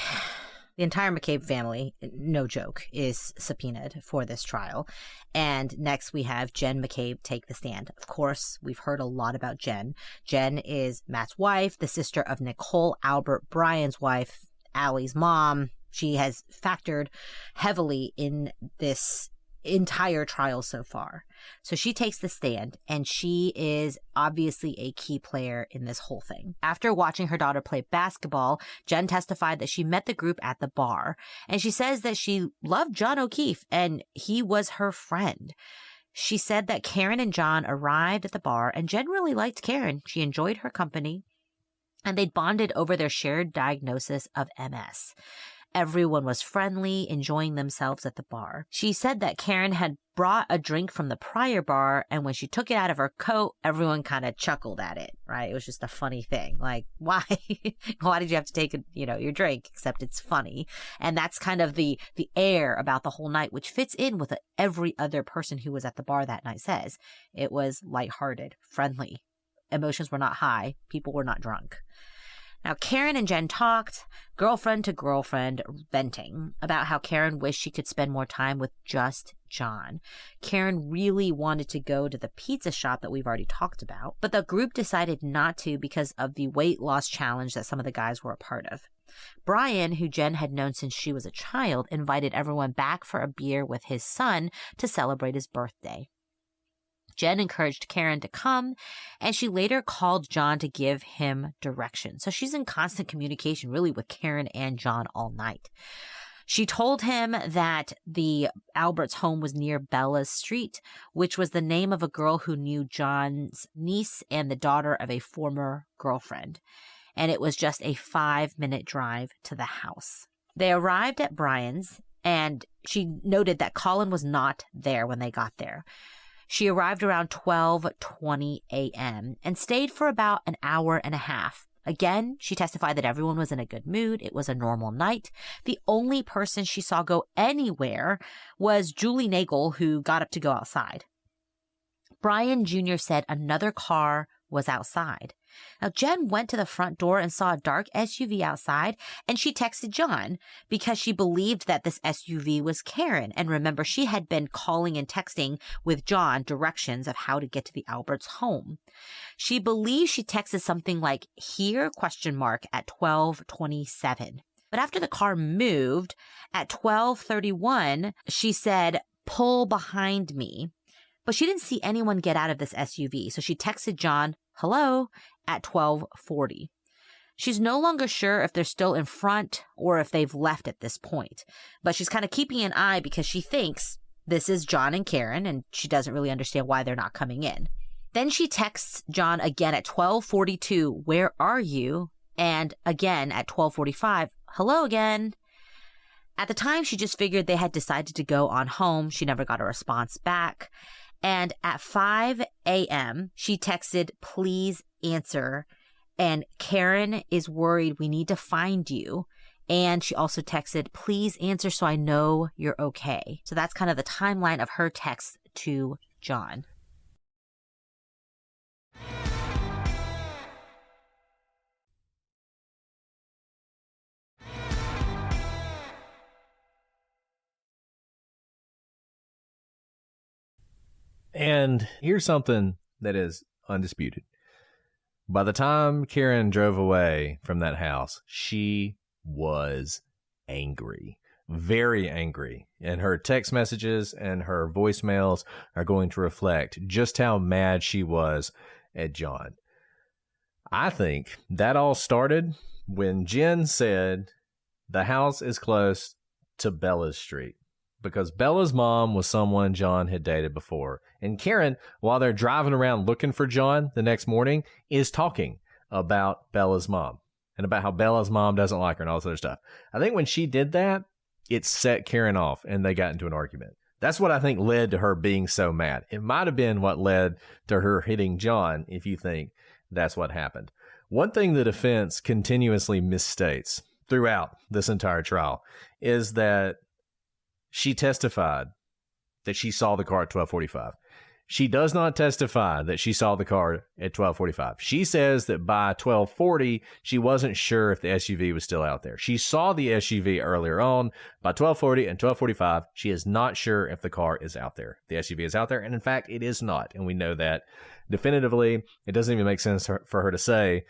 The entire McCabe family, no joke, is subpoenaed for this trial. And next we have Jen McCabe take the stand. Of course, we've heard a lot about Jen. Jen is Matt's wife, the sister of Nicole Albert, Brian's wife, Allie's mom. She has factored heavily in this entire trial so far. So she takes the stand, and she is obviously a key player in this whole thing. After watching her daughter play basketball, Jen testified that she met the group at the bar, and she says that she loved John O'Keefe and he was her friend. She said that Karen and John arrived at the bar, and Jen really liked Karen. She enjoyed her company, and they'd bonded over their shared diagnosis of MS. Everyone was friendly, enjoying themselves at the bar. She said that Karen had brought a drink from the prior bar, and when she took it out of her coat, everyone kind of chuckled at it, right? It was just a funny thing. Like, why? Why did you have to take, your drink? Except it's funny. And that's kind of the air about the whole night, which fits in with every other person who was at the bar that night says. It was lighthearted, friendly. Emotions were not high. People were not drunk. Now, Karen and Jen talked, girlfriend to girlfriend, venting about how Karen wished she could spend more time with just John. Karen really wanted to go to the pizza shop that we've already talked about, but the group decided not to because of the weight loss challenge that some of the guys were a part of. Brian, who Jen had known since she was a child, invited everyone back for a beer with his son to celebrate his birthday. Jen encouraged Karen to come, and she later called John to give him direction. So she's in constant communication, really, with Karen and John all night. She told him that the Alberts' home was near Bella's Street, which was the name of a girl who knew John's niece and the daughter of a former girlfriend. And it was just a 5-minute drive to the house. They arrived at Brian's, and she noted that Colin was not there when they got there. She arrived around 12:20 a.m. and stayed for about an hour and a half. Again, she testified that everyone was in a good mood. It was a normal night. The only person she saw go anywhere was Julie Nagel, who got up to go outside. Brian Jr. said another car was outside. Now, Jen went to the front door and saw a dark SUV outside, and she texted John because she believed that this SUV was Karen. And remember, she had been calling and texting with John directions of how to get to the Alberts' home. She believes she texted something like, here, ? at 12:27. But after the car moved, at 12:31, she said, pull behind me. But she didn't see anyone get out of this SUV, so she texted John, hello, at 12:40. She's no longer sure if they're still in front or if they've left at this point, but she's kind of keeping an eye because she thinks this is John and Karen, and she doesn't really understand why they're not coming in. Then she texts John again at 12:42, "Where are you?" And again at 12:45, "Hello again." At the time, she just figured they had decided to go on home. She never got a response back. And at 5 a.m., she texted, "Please answer." And Karen is worried, "We need to find you." And she also texted, "Please answer so I know you're okay." So that's kind of the timeline of her text to John. And here's something that is undisputed. By the time Karen drove away from that house, she was angry, very angry. And her text messages and her voicemails are going to reflect just how mad she was at John. I think that all started when Jen said the house is close to Bella's street, because Bella's mom was someone John had dated before. And Karen, while they're driving around looking for John the next morning, is talking about Bella's mom and about how Bella's mom doesn't like her and all this other stuff. I think when she did that, it set Karen off and they got into an argument. That's what I think led to her being so mad. It might have been what led to her hitting John, if you think that's what happened. One thing the defense continuously misstates throughout this entire trial is that she testified that she saw the car at 12:45. She does not testify that she saw the car at 12:45. She says that by 12:40, she wasn't sure if the SUV was still out there. She saw the SUV earlier on. By 12:40 and 12:45, she is not sure if the car is out there. The SUV is out there, and in fact, it is not. And we know that definitively. It doesn't even make sense for her to say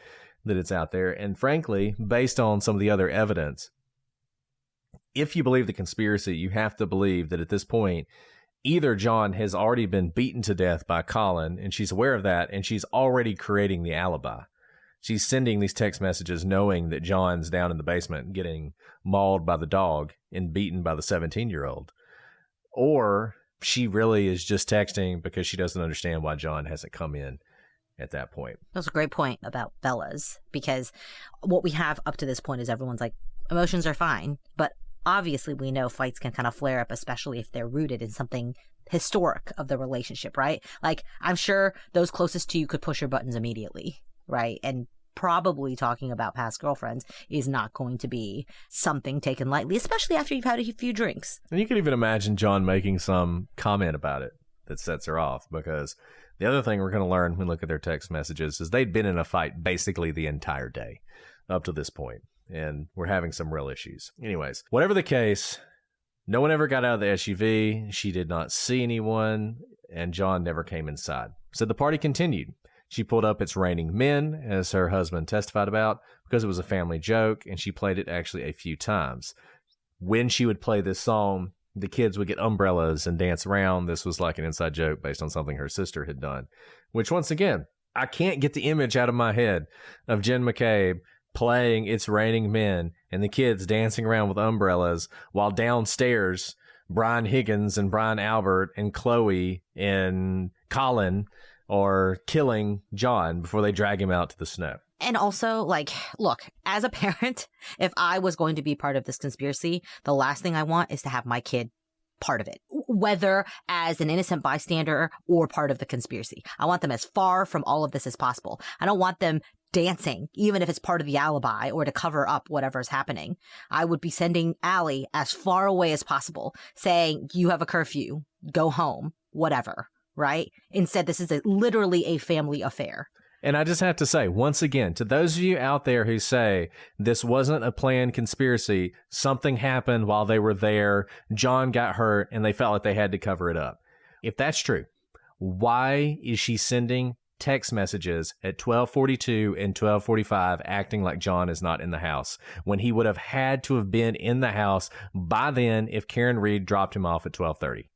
that it's out there. And frankly, based on some of the other evidence, if you believe the conspiracy, you have to believe that at this point, either John has already been beaten to death by Colin, and she's aware of that, and she's already creating the alibi. She's sending these text messages knowing that John's down in the basement getting mauled by the dog and beaten by the 17-year-old. Or she really is just texting because she doesn't understand why John hasn't come in at that point. That's a great point about Bella's, because what we have up to this point is everyone's like, emotions are fine, but obviously we know fights can kind of flare up, especially if they're rooted in something historic of the relationship, right? Like, I'm sure those closest to you could push your buttons immediately, right? And probably talking about past girlfriends is not going to be something taken lightly, especially after you've had a few drinks. And you can even imagine John making some comment about it that sets her off, because the other thing we're going to learn when we look at their text messages is they'd been in a fight basically the entire day up to this point. And we're having some real issues. Anyways, whatever the case, no one ever got out of the SUV. She did not see anyone, and John never came inside. So the party continued. She pulled up It's Raining Men, as her husband testified about, because it was a family joke, and she played it actually a few times. When she would play this song, the kids would get umbrellas and dance around. This was like an inside joke based on something her sister had done, which, once again, I can't get the image out of my head of Jen McCabe playing It's Raining Men and the kids dancing around with umbrellas while downstairs Brian Higgins and Brian Albert and Chloe and Colin are killing John before they drag him out to the snow. And also, like, look, as a parent, if I was going to be part of this conspiracy, the last thing I want is to have my kid part of it, whether as an innocent bystander or part of the conspiracy. I want them as far from all of this as possible. I don't want them dancing, even if it's part of the alibi or to cover up whatever's happening. I would be sending Allie as far away as possible, saying, you have a curfew, go home, whatever, right? Instead, this is literally a family affair. And I just have to say, once again, to those of you out there who say this wasn't a planned conspiracy, something happened while they were there, John got hurt, and they felt like they had to cover it up. If that's true, why is she sending text messages at 12:42 and 12:45 acting like John is not in the house, when he would have had to have been in the house by then if Karen Reed dropped him off at 12:30?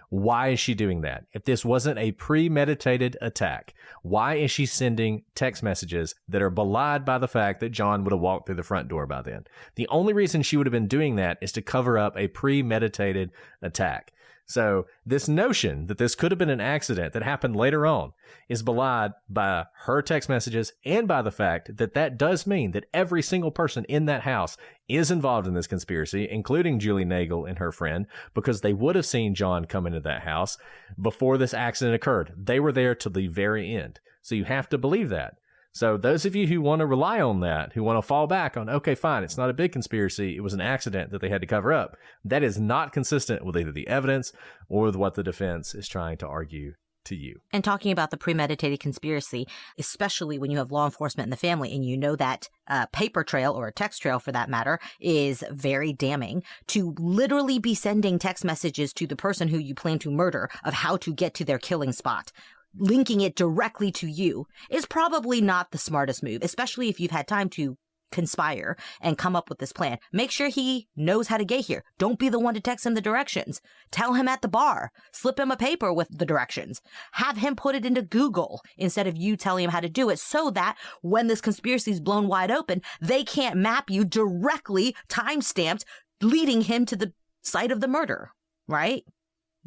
Why is she doing that? If this wasn't a premeditated attack, why is she sending text messages that are belied by the fact that John would have walked through the front door by then? The only reason she would have been doing that is to cover up a premeditated attack. So this notion that this could have been an accident that happened later on is belied by her text messages and by the fact that that does mean that every single person in that house is involved in this conspiracy, including Julie Nagel and her friend, because they would have seen John come into that house before this accident occurred. They were there to the very end. So you have to believe that. So those of you who want to rely on that, who want to fall back on, okay, fine, it's not a big conspiracy, it was an accident that they had to cover up, that is not consistent with either the evidence or with what the defense is trying to argue to you. And talking about the premeditated conspiracy, especially when you have law enforcement in the family and you know that paper trail, or a text trail for that matter, is very damning, to literally be sending text messages to the person who you plan to murder of how to get to their killing spot, linking it directly to you, is probably not the smartest move, especially if you've had time to conspire and come up with this plan. Make sure he knows how to get here. Don't be the one to text him the directions. Tell him at the bar. Slip him a paper with the directions. Have him put it into Google instead of you telling him how to do it, so that when this conspiracy is blown wide open, they can't map you directly, time-stamped, leading him to the site of the murder, right?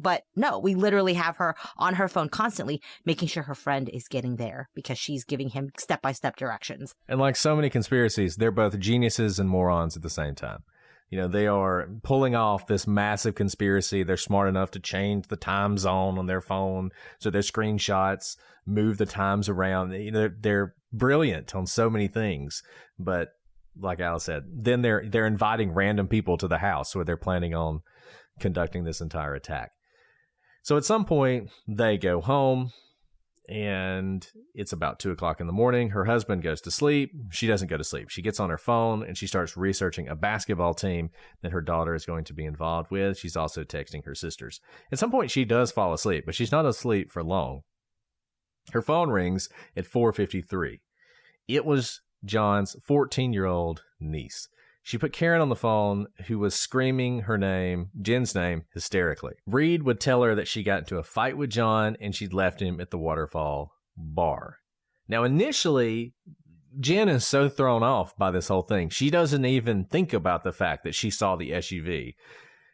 But no, we literally have her on her phone constantly making sure her friend is getting there because she's giving him step-by-step directions. And like so many conspiracies, they're both geniuses and morons at the same time. You know, they are pulling off this massive conspiracy. They're smart enough to change the time zone on their phone so their screenshots move the times around. You know, they're brilliant on so many things. But like Alice said, then they're inviting random people to the house where they're planning on conducting this entire attack. So at some point, they go home, and it's about 2 o'clock in the morning. Her husband goes to sleep. She doesn't go to sleep. She gets on her phone, and she starts researching a basketball team that her daughter is going to be involved with. She's also texting her sisters. At some point, she does fall asleep, but she's not asleep for long. Her phone rings at 4:53. It was John's 14-year-old niece. She put Karen on the phone, who was screaming her name, Jen's name, hysterically. Reed would tell her that she got into a fight with John and she'd left him at the Waterfall bar. Now, initially, Jen is so thrown off by this whole thing. She doesn't even think about the fact that she saw the SUV.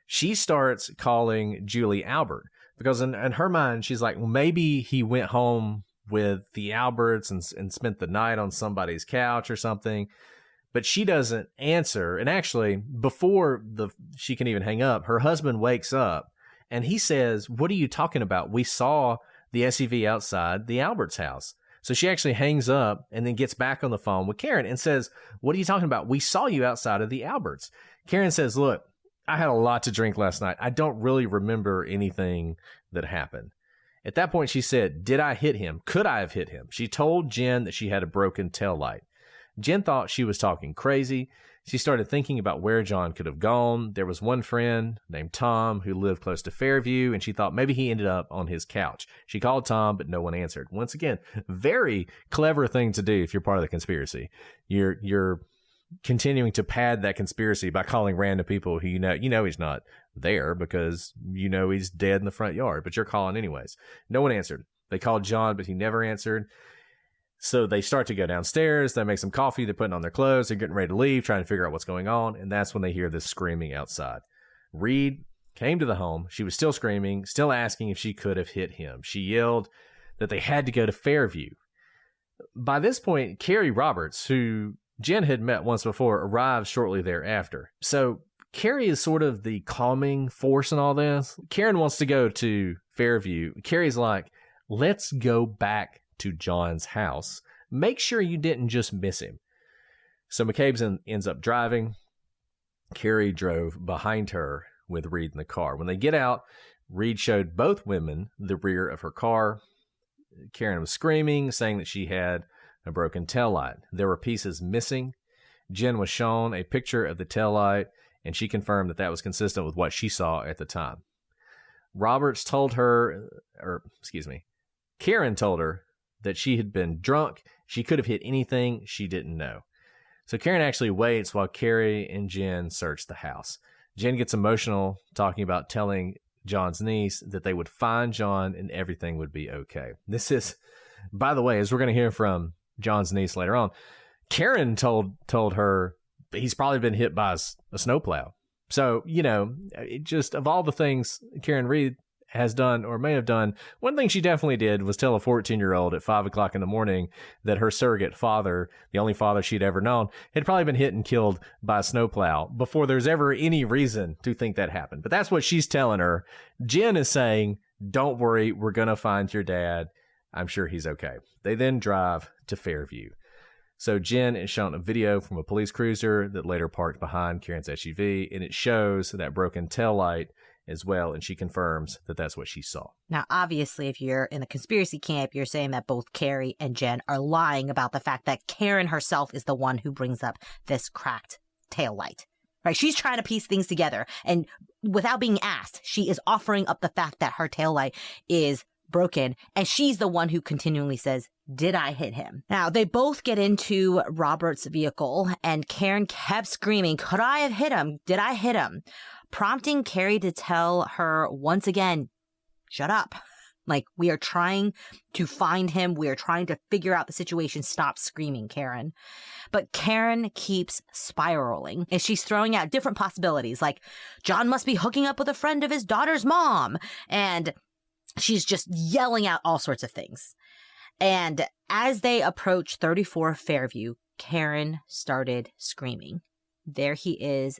She starts calling Julie Albert because in her mind, she's like, well, maybe he went home with the Alberts and spent the night on somebody's couch or something. But she doesn't answer. And actually, before she can even hang up, her husband wakes up and he says, what are you talking about? We saw the SUV outside the Albert's house. So she actually hangs up and then gets back on the phone with Karen and says, what are you talking about? We saw you outside of the Alberts. Karen says, look, I had a lot to drink last night. I don't really remember anything that happened. At that point, she said, did I hit him? Could I have hit him? She told Jen that she had a broken taillight. Jen thought she was talking crazy. She started thinking about where John could have gone. There was one friend named Tom who lived close to Fairview, and she thought maybe he ended up on his couch. She called Tom, but no one answered. Once again, very clever thing to do if you're part of the conspiracy. You're continuing to pad that conspiracy by calling random people who you know he's not there because you know he's dead in the front yard, but you're calling anyways. No one answered. They called John, but he never answered. So they start to go downstairs. They make some coffee. They're putting on their clothes. They're getting ready to leave, trying to figure out what's going on. And that's when they hear this screaming outside. Reed came to the home. She was still screaming, still asking if she could have hit him. She yelled that they had to go to Fairview. By this point, Carrie Roberts, who Jen had met once before, arrives shortly thereafter. So Carrie is sort of the calming force in all this. Karen wants to go to Fairview. Carrie's like, let's go back to John's house. Make sure you didn't just miss him. So McCabe ends up driving. Carrie drove behind her with Reed in the car. When they get out, Reed showed both women the rear of her car. Karen was screaming, saying that she had a broken taillight. There were pieces missing. Jen was shown a picture of the taillight, and she confirmed that that was consistent with what she saw at the time. Karen told her that she had been drunk. She could have hit anything. She didn't know. So Karen actually waits while Carrie and Jen search the house. Jen gets emotional, talking about telling John's niece that they would find John and everything would be okay. This is, by the way, as we're going to hear from John's niece later on, Karen told her he's probably been hit by a snowplow. So, just of all the things Karen Reed has done or may have done, one thing she definitely did was tell a 14-year-old at 5 o'clock in the morning that her surrogate father, the only father she'd ever known, had probably been hit and killed by a snowplow before there's ever any reason to think that happened. But that's what she's telling her. Jen is saying, don't worry, we're going to find your dad. I'm sure he's okay. They then drive to Fairview. So Jen is shown a video from a police cruiser that later parked behind Karen's SUV, and it shows that broken taillight as well, and she confirms that that's what she saw. Now, obviously, if you're in the conspiracy camp, you're saying that both Carrie and Jen are lying about the fact that Karen herself is the one who brings up this cracked taillight. Right? She's trying to piece things together, and without being asked, she is offering up the fact that her taillight is broken, and she's the one who continually says, did I hit him? Now, they both get into Robert's vehicle, and Karen kept screaming, could I have hit him? Did I hit him? Prompting Carrie to tell her once again, shut up. Like, we are trying to find him. We are trying to figure out the situation. Stop screaming, Karen. But Karen keeps spiraling, and she's throwing out different possibilities, like John must be hooking up with a friend of his daughter's mom. And she's just yelling out all sorts of things. And as they approach 34 Fairview, Karen started screaming, there he is,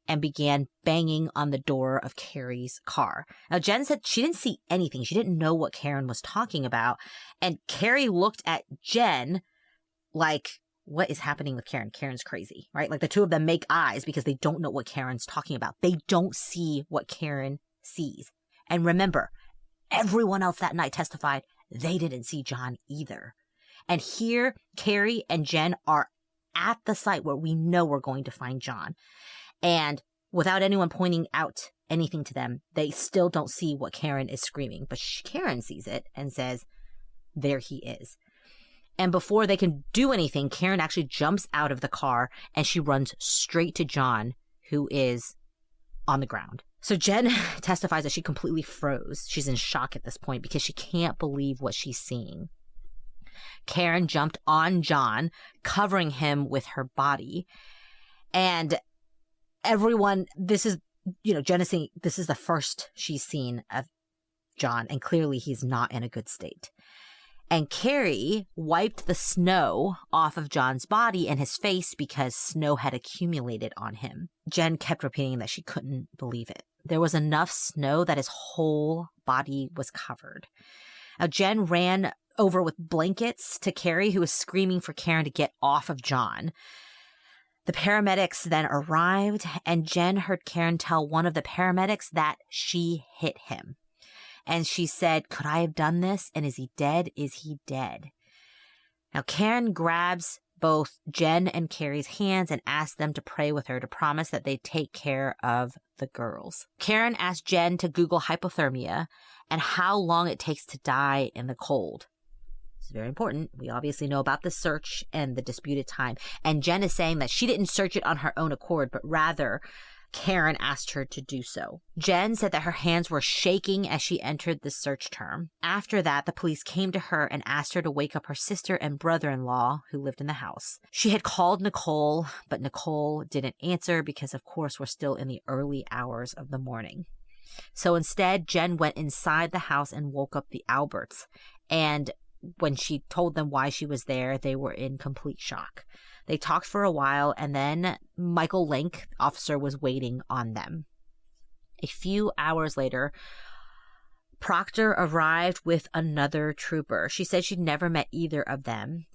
and began banging on the door of Carrie's car. Now, Jen said she didn't see anything. She didn't know what Karen was talking about. And Carrie looked at Jen like, what is happening with Karen? Karen's crazy, right? Like, the two of them make eyes because they don't know what Karen's talking about. They don't see what Karen sees. And remember, everyone else that night testified they didn't see John either. And here, Carrie and Jen are at the site where we know we're going to find John. And without anyone pointing out anything to them, they still don't see what Karen is screaming. But Karen sees it and says, there he is. And before they can do anything, Karen actually jumps out of the car and she runs straight to John, who is on the ground. So Jen testifies that she completely froze. She's in shock at this point because she can't believe what she's seeing. Karen jumped on John, covering him with her body. And everyone, this is, Jen is saying this is the first she's seen of John, and clearly he's not in a good state. And Carrie wiped the snow off of John's body and his face because snow had accumulated on him. Jen kept repeating that she couldn't believe it. There was enough snow that his whole body was covered. Now, Jen ran over with blankets to Carrie, who was screaming for Karen to get off of John. The paramedics then arrived, and Jen heard Karen tell one of the paramedics that she hit him. And she said, could I have done this? And is he dead? Is he dead? Now, Karen grabs both Jen and Carrie's hands and asks them to pray with her to promise that they'd take care of the girls. Karen asked Jen to Google hypothermia and how long it takes to die in the cold. It's very important. We obviously know about the search and the disputed time. And Jen is saying that she didn't search it on her own accord, but rather Karen asked her to do so. Jen said that her hands were shaking as she entered the search term. After that, the police came to her and asked her to wake up her sister and brother-in-law who lived in the house. She had called Nicole, but Nicole didn't answer because, of course, we're still in the early hours of the morning. So instead, Jen went inside the house and woke up the Alberts. And when she told them why she was there, they were in complete shock. They talked for a while, and then Michael Link, officer, was waiting on them. A few hours later, Proctor arrived with another trooper. She said she'd never met either of them.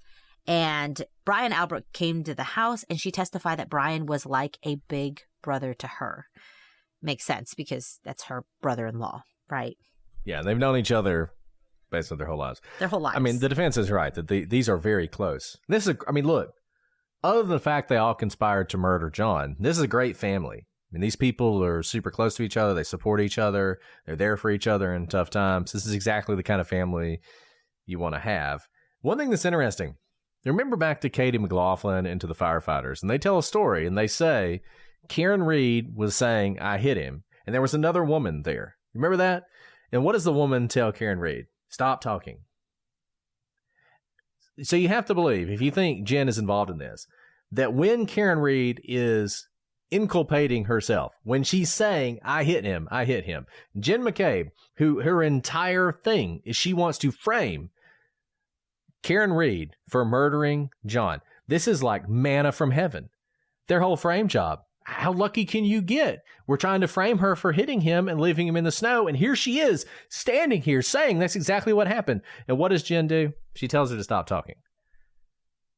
And Brian Albert came to the house, and she testified that Brian was like a big brother to her. Makes sense, because that's her brother-in-law, right? Yeah, they've known each other basically their whole lives. Their whole lives. I mean, the defense is right that these are very close. Look, other than the fact they all conspired to murder John, this is a great family. I mean, these people are super close to each other. They support each other. They're there for each other in tough times. This is exactly the kind of family you want to have. One thing that's interesting, remember back to Katie McLaughlin and to the firefighters, and they tell a story, and they say Karen Reed was saying, I hit him, and there was another woman there. Remember that? And what does the woman tell Karen Reed? Stop talking. So you have to believe, if you think Jen is involved in this, that when Karen Reed is inculpating herself. When she's saying, I hit him. Jen McCabe, who her entire thing is she wants to frame Karen Reed for murdering John. This is like manna from heaven. Their whole frame job. How lucky can you get? We're trying to frame her for hitting him and leaving him in the snow. And here she is standing here saying that's exactly what happened. And what does Jen do? She tells her to stop talking.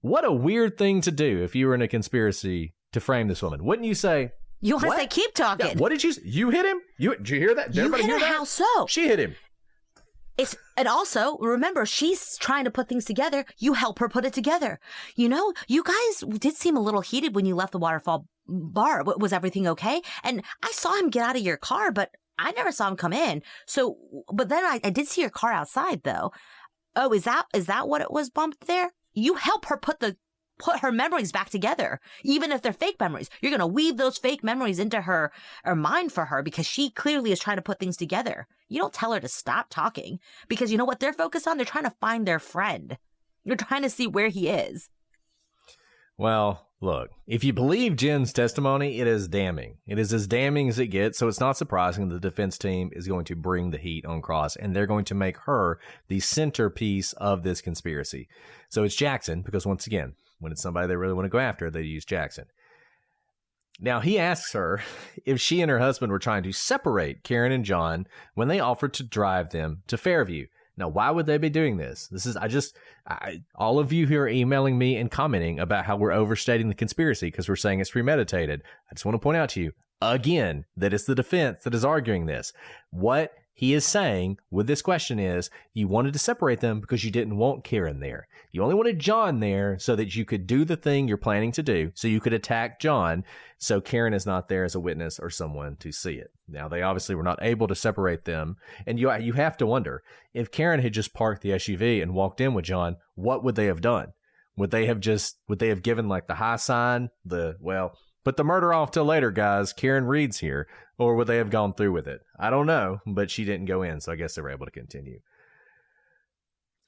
What a weird thing to do if you were in a conspiracy to frame this woman. Wouldn't you say, you want to say, keep talking. Yeah, what did you hit him? Did you hear that? Did everybody hear that? How so? She hit him. And also, remember, she's trying to put things together. You help her put it together. You know, you guys did seem a little heated when you left the waterfall bar. Was everything okay? And I saw him get out of your car, but I never saw him come in. So, but then I did see your car outside, though. Oh, is that what it was bumped there? You help her put her memories back together, even if they're fake memories. You're going to weave those fake memories into her mind for her because she clearly is trying to put things together. You don't tell her to stop talking because you know what they're focused on? They're trying to find their friend. You're trying to see where he is. Well, look, if you believe Jen's testimony, it is damning. It is as damning as it gets, so it's not surprising the defense team is going to bring the heat on Cross, and they're going to make her the centerpiece of this conspiracy. So it's Jackson, because once again, when it's somebody they really want to go after, they use Jackson. Now, he asks her if she and her husband were trying to separate Karen and John when they offered to drive them to Fairview. Now, why would they be doing this? All of you who are emailing me and commenting about how we're overstating the conspiracy because we're saying it's premeditated. I just want to point out to you again that it's the defense that is arguing this. What he is saying with this question is you wanted to separate them because you didn't want Karen there. You only wanted John there so that you could do the thing you're planning to do, so you could attack John, so Karen is not there as a witness or someone to see it. Now, they obviously were not able to separate them, and you have to wonder, if Karen had just parked the SUV and walked in with John, what would they have done? Would they have given like the high sign, put the murder off till later, guys, Karen Reed's here, or would they have gone through with it? I don't know, but she didn't go in, so I guess they were able to continue.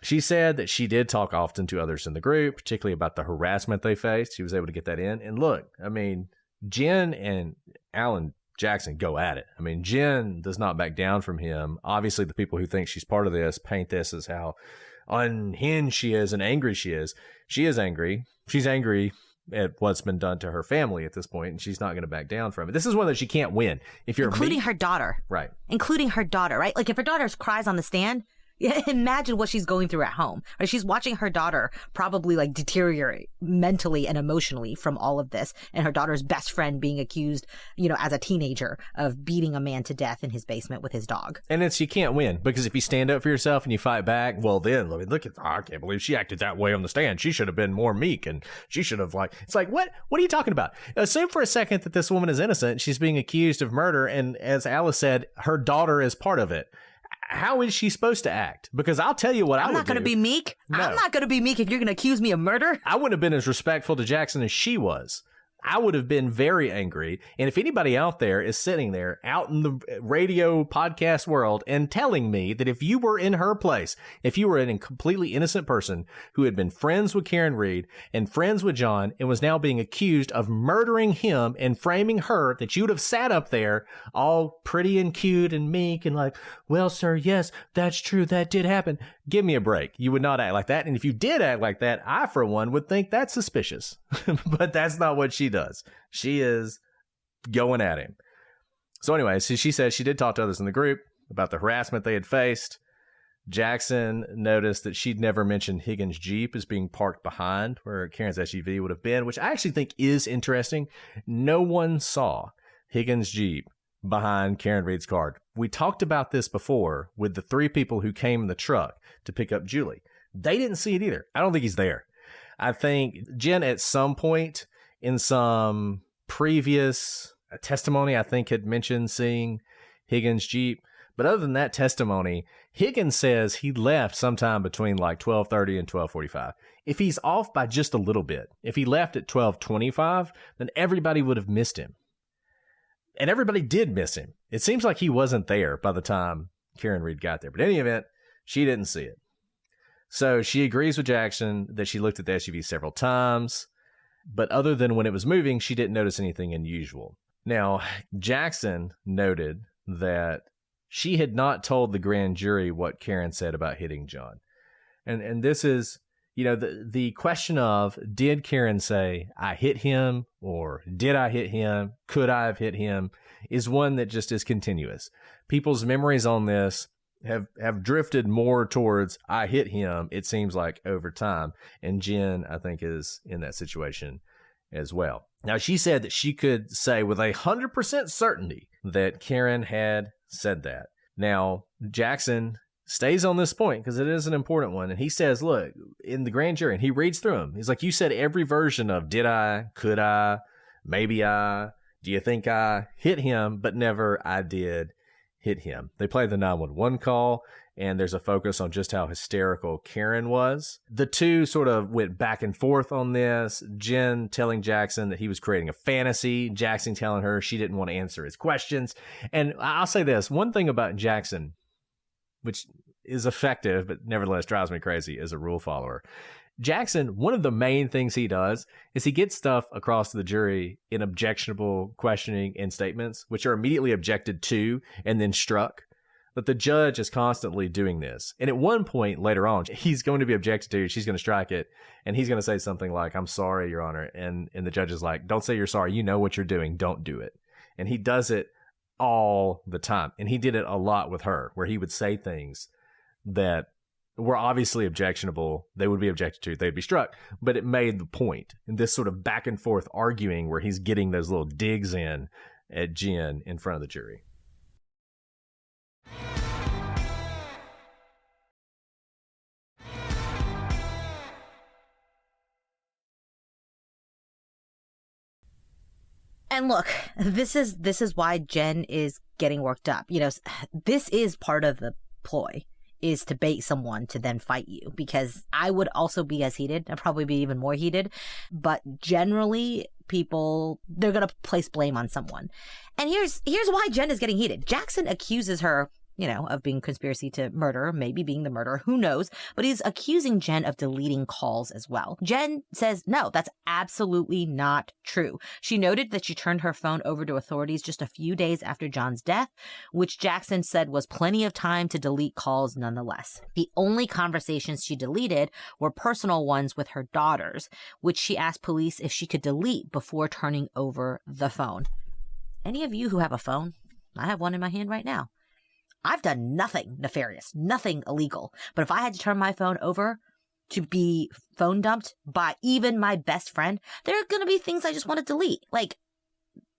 She said that she did talk often to others in the group, particularly about the harassment they faced. She was able to get that in. And look, I mean, Jen and Alan Jackson go at it. I mean, Jen does not back down from him. Obviously, the people who think she's part of this paint this as how unhinged she is and angry she is. She is angry. She's angry at what's been done to her family at this point, and she's not going to back down from it. This is one that she can't win. If you're including her daughter. Right. Including her daughter, right? Like if her daughter cries on the stand, imagine what she's going through at home. Right? She's watching her daughter probably like deteriorate mentally and emotionally from all of this, and her daughter's best friend being accused, as a teenager of beating a man to death in his basement with his dog. And you can't win, because if you stand up for yourself and you fight back, well then, I can't believe she acted that way on the stand. She should have been more meek, and she should have it's like, what are you talking about? Assume for a second that this woman is innocent. She's being accused of murder, and as Alice said, her daughter is part of it. How is she supposed to act? Because I'll tell you what I would do. I'm not going to be meek. No. I'm not going to be meek if you're going to accuse me of murder. I wouldn't have been as respectful to Jackson as she was. I would have been very angry. And if anybody out there is sitting there out in the radio podcast world and telling me that if you were in her place, if you were a completely innocent person who had been friends with Karen Reed and friends with John and was now being accused of murdering him and framing her, that you would have sat up there all pretty and cute and meek and like, well, sir, yes, that's true. That did happen. Give me a break. You would not act like that. And if you did act like that, I, for one, would think that's suspicious. But that's not what she does. She is going at him. So anyway, she says she did talk to others in the group about the harassment they had faced. Jackson noticed that she'd never mentioned Higgins' Jeep as being parked behind where Karen's SUV would have been, which I actually think is interesting. No one saw Higgins' Jeep behind Karen Reed's car. We talked about this before with the 3 people who came in the truck to pick up Julie. They didn't see it either. I don't think he's there. I think Jen at some point in some previous testimony, I think had mentioned seeing Higgins' Jeep. But other than that testimony, Higgins says he left sometime between like 12:30 and 12:45. If he's off by just a little bit, if he left at 12:25, then everybody would have missed him. And everybody did miss him. It seems like he wasn't there by the time Karen Reed got there. But in any event, she didn't see it. So she agrees with Jackson that she looked at the SUV several times. but other than when it was moving, she didn't notice anything unusual. Now, Jackson noted that she had not told the grand jury what Karen said about hitting John. And this is, the question of, did Karen say, I hit him, or did I hit him? Could I have hit him? Is one that just is continuous. People's memories on this have drifted more towards, I hit him, it seems like, over time. And Jen, I think, is in that situation as well. Now, she said that she could say with 100% certainty that Karen had said that. Now, Jackson stays on this point because it is an important one. And he says, look, in the grand jury, and he reads through them. He's like, you said every version of did I, could I, maybe I, do you think I hit him, but never I did hit him. They played the 911 call, and there's a focus on just how hysterical Karen was. The two sort of went back and forth on this. Jen telling Jackson that he was creating a fantasy. Jackson telling her she didn't want to answer his questions. And I'll say this, one thing about Jackson, which is effective, but nevertheless drives me crazy as a rule follower. Jackson, one of the main things he does is he gets stuff across to the jury in objectionable questioning and statements, which are immediately objected to and then struck. But the judge is constantly doing this. And at one point later on, he's going to be objected to. She's going to strike it. And he's going to say something like, I'm sorry, Your Honor. And the judge is like, don't say you're sorry. You know what you're doing. Don't do it. And he does it all the time. And he did it a lot with her, where he would say things that were obviously objectionable. They would be objected to. They'd be struck. But it made the point. And this sort of back and forth arguing where he's getting those little digs in at Jen in front of the jury. And look, this is why Jen is getting worked up. This is part of the ploy, is to bait someone to then fight you, because I would also be as heated. I'd probably be even more heated. But generally, people, they're going to place blame on someone. And here's why Jen is getting heated. Jackson accuses her, of being conspiracy to murder, maybe being the murderer, who knows? But he's accusing Jen of deleting calls as well. Jen says, no, that's absolutely not true. She noted that she turned her phone over to authorities just a few days after John's death, which Jackson said was plenty of time to delete calls nonetheless. The only conversations she deleted were personal ones with her daughters, which she asked police if she could delete before turning over the phone. Any of you who have a phone? I have one in my hand right now. I've done nothing nefarious, nothing illegal. But if I had to turn my phone over to be phone dumped by even my best friend, there are going to be things I just want to delete, like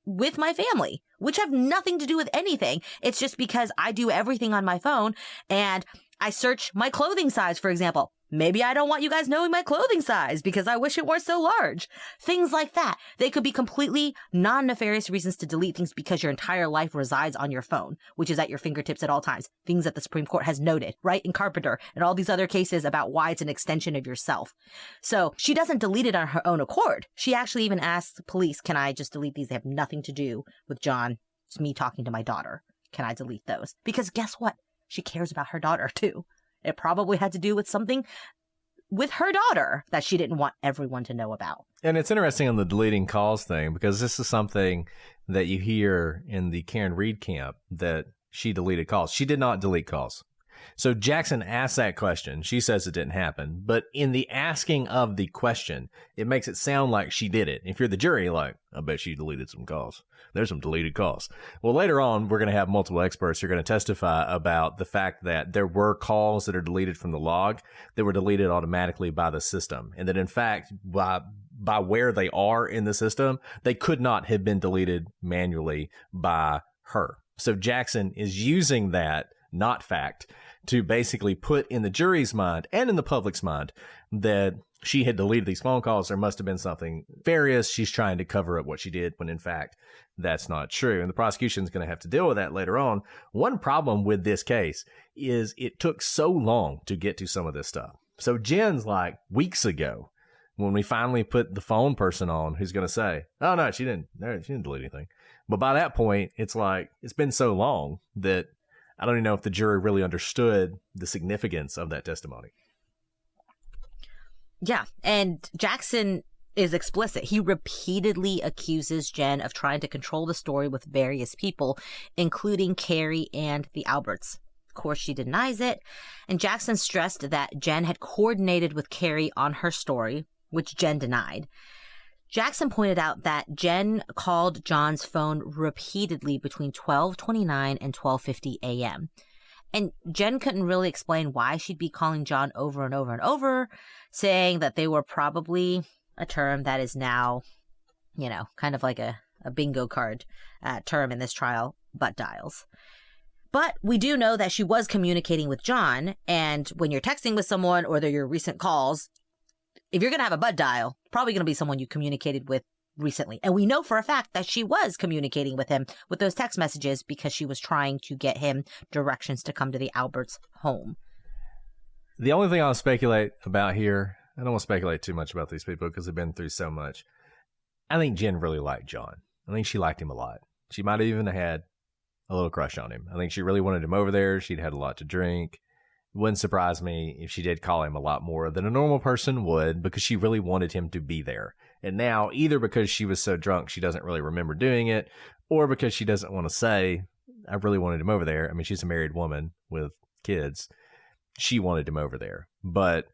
with my family, which have nothing to do with anything. It's just because I do everything on my phone and I search my clothing size, for example. Maybe I don't want you guys knowing my clothing size because I wish it weren't so large. Things like that. They could be completely non-nefarious reasons to delete things because your entire life resides on your phone, which is at your fingertips at all times. Things that the Supreme Court has noted, right? In Carpenter and all these other cases about why it's an extension of yourself. So she doesn't delete it on her own accord. She actually even asks police, can I just delete these? They have nothing to do with John. It's me talking to my daughter. Can I delete those? Because guess what? She cares about her daughter too. It probably had to do with something with her daughter that she didn't want everyone to know about. And it's interesting on the deleting calls thing, because this is something that you hear in the Karen Reed camp, that she deleted calls. She did not delete calls. So Jackson asked that question. She says it didn't happen. But in the asking of the question, it makes it sound like she did it. If you're the jury, like, I bet she deleted some calls. There's some deleted calls. Well, later on, we're going to have multiple experts who are going to testify about the fact that there were calls that are deleted from the log that were deleted automatically by the system. And that, in fact, by where they are in the system, they could not have been deleted manually by her. So Jackson is using that not fact to basically put in the jury's mind and in the public's mind that she had deleted these phone calls. There must have been something nefarious. She's trying to cover up what she did, when in fact, that's not true. And the prosecution is going to have to deal with that later on. One problem with this case is it took so long to get to some of this stuff. So Jen's like weeks ago, when we finally put the phone person on, who's going to say, oh, no, she didn't delete anything. But by that point, it's like, it's been so long that I don't even know if the jury really understood the significance of that testimony. Yeah. And Jackson is explicit. He repeatedly accuses Jen of trying to control the story with various people, including Carrie and the Alberts. Of course, she denies it, and Jackson stressed that Jen had coordinated with Carrie on her story, which Jen denied. Jackson pointed out that Jen called John's phone repeatedly between 12:29 and 12:50 a.m., and Jen couldn't really explain why she'd be calling John over and over and over, saying that they were probably a term that is now, kind of like a bingo card term in this trial, butt dials. But we do know that she was communicating with John, and when you're texting with someone or they're your recent calls, if you're going to have a butt dial, probably going to be someone you communicated with recently. And we know for a fact that she was communicating with him with those text messages because she was trying to get him directions to come to the Alberts' home. The only thing I'll speculate about here, I don't want to speculate too much about these people because they've been through so much. I think Jen really liked John. I think she liked him a lot. She might have even had a little crush on him. I think she really wanted him over there. She'd had a lot to drink. It wouldn't surprise me if she did call him a lot more than a normal person would because she really wanted him to be there. And now, either because she was so drunk she doesn't really remember doing it, or because she doesn't want to say, I really wanted him over there. I mean, she's a married woman with kids. She wanted him over there. But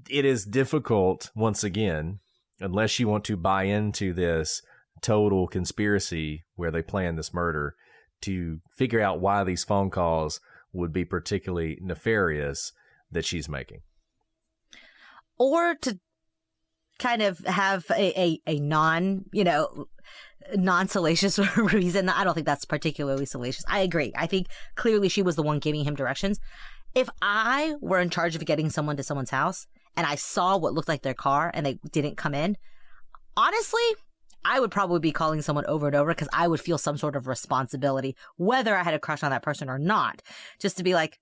it is difficult, once again, unless you want to buy into this total conspiracy where they plan this murder, to figure out why these phone calls would be particularly nefarious that she's making. Or to kind of have a non-salacious reason. I don't think that's particularly salacious. I agree. I think clearly she was the one giving him directions. If I were in charge of getting someone to someone's house and I saw what looked like their car and they didn't come in, honestly, I would probably be calling someone over and over because I would feel some sort of responsibility, whether I had a crush on that person or not, just to be like,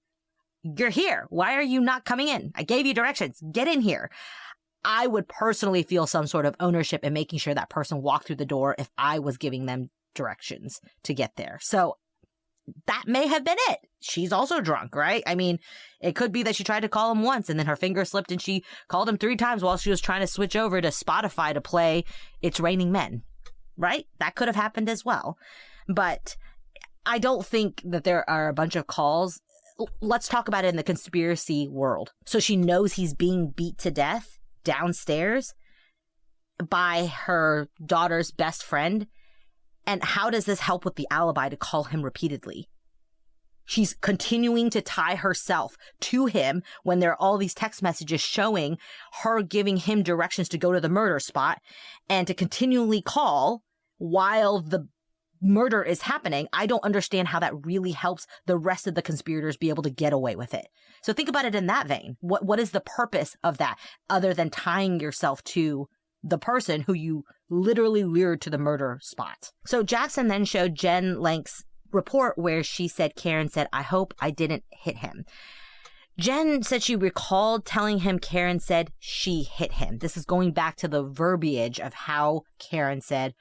you're here. Why are you not coming in? I gave you directions. Get in here. I would personally feel some sort of ownership in making sure that person walked through the door if I was giving them directions to get there. So that may have been it. She's also drunk, right? I mean, it could be that she tried to call him once and then her finger slipped and she called him 3 times while she was trying to switch over to Spotify to play It's Raining Men, right? That could have happened as well. But I don't think that there are a bunch of calls. Let's talk about it in the conspiracy world. So she knows he's being beat to death downstairs by her daughter's best friend. And how does this help with the alibi to call him repeatedly? She's continuing to tie herself to him when there are all these text messages showing her giving him directions to go to the murder spot and to continually call while the murder is happening. I don't understand how that really helps the rest of the conspirators be able to get away with it. So think about it in that vein. What is the purpose of that other than tying yourself to the person who you literally lured to the murder spot? So Jackson then showed Jen Lank's report where she said Karen said, I hope I didn't hit him. Jen said she recalled telling him Karen said she hit him. This is going back to the verbiage of how Karen said,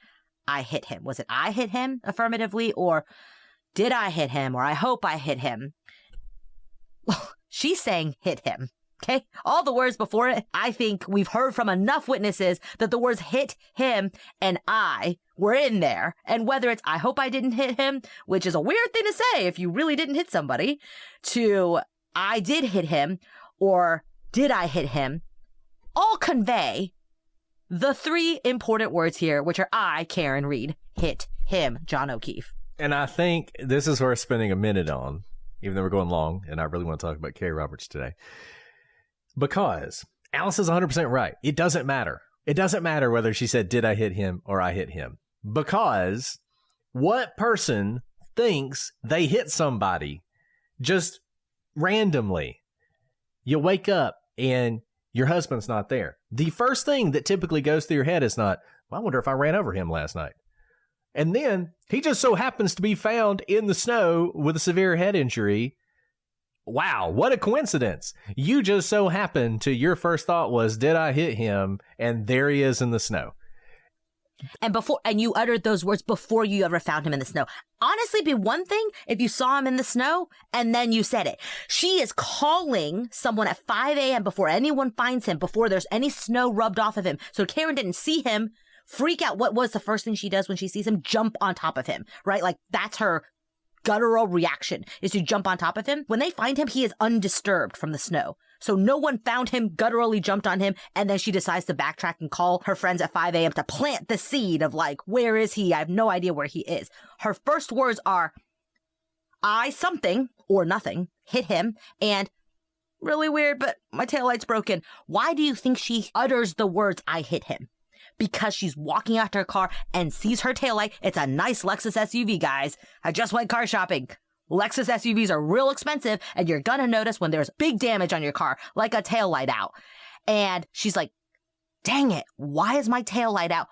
I hit him. Was it I hit him affirmatively, or did I hit him, or I hope I hit him? She's saying hit him. Okay, all the words before it, I think we've heard from enough witnesses that the words hit him and I were in there. And whether it's I hope I didn't hit him, which is a weird thing to say if you really didn't hit somebody, to I did hit him, or did I hit him, all convey the 3 important words here, which are I, Karen Reed, hit him, John O'Keefe. And I think this is worth spending a minute on, even though we're going long, and I really want to talk about Carrie Roberts today. Because Alice is 100% right. It doesn't matter. It doesn't matter whether she said, did I hit him or I hit him? Because what person thinks they hit somebody just randomly? You wake up and your husband's not there. The first thing that typically goes through your head is not, well, I wonder if I ran over him last night. And then he just so happens to be found in the snow with a severe head injury. Wow, what a coincidence. You just so happened to, your first thought was, did I hit him? And there he is in the snow. And you uttered those words before you ever found him in the snow. Honestly, it'd be one thing if you saw him in the snow and then you said it. She is calling someone at 5 a.m. before anyone finds him, before there's any snow rubbed off of him. So Karen didn't see him, freak out. What was the first thing she does when she sees him? Jump on top of him, right? Like, that's her guttural reaction, is to jump on top of him. When they find him, he is undisturbed from the snow. So no one found him, gutturally jumped on him, and then she decides to backtrack and call her friends at 5 a.m. to plant the seed of like, where is he? I have no idea where he is. Her first words are, I something or nothing hit him, and really weird, but my taillight's broken. Why do you think she utters the words, I hit him? Because she's walking out to her car and sees her taillight. It's a nice Lexus SUV, guys. I just went car shopping. Lexus SUVs are real expensive, and you're gonna notice when there's big damage on your car, like a taillight out. And she's like, dang it, why is my taillight out?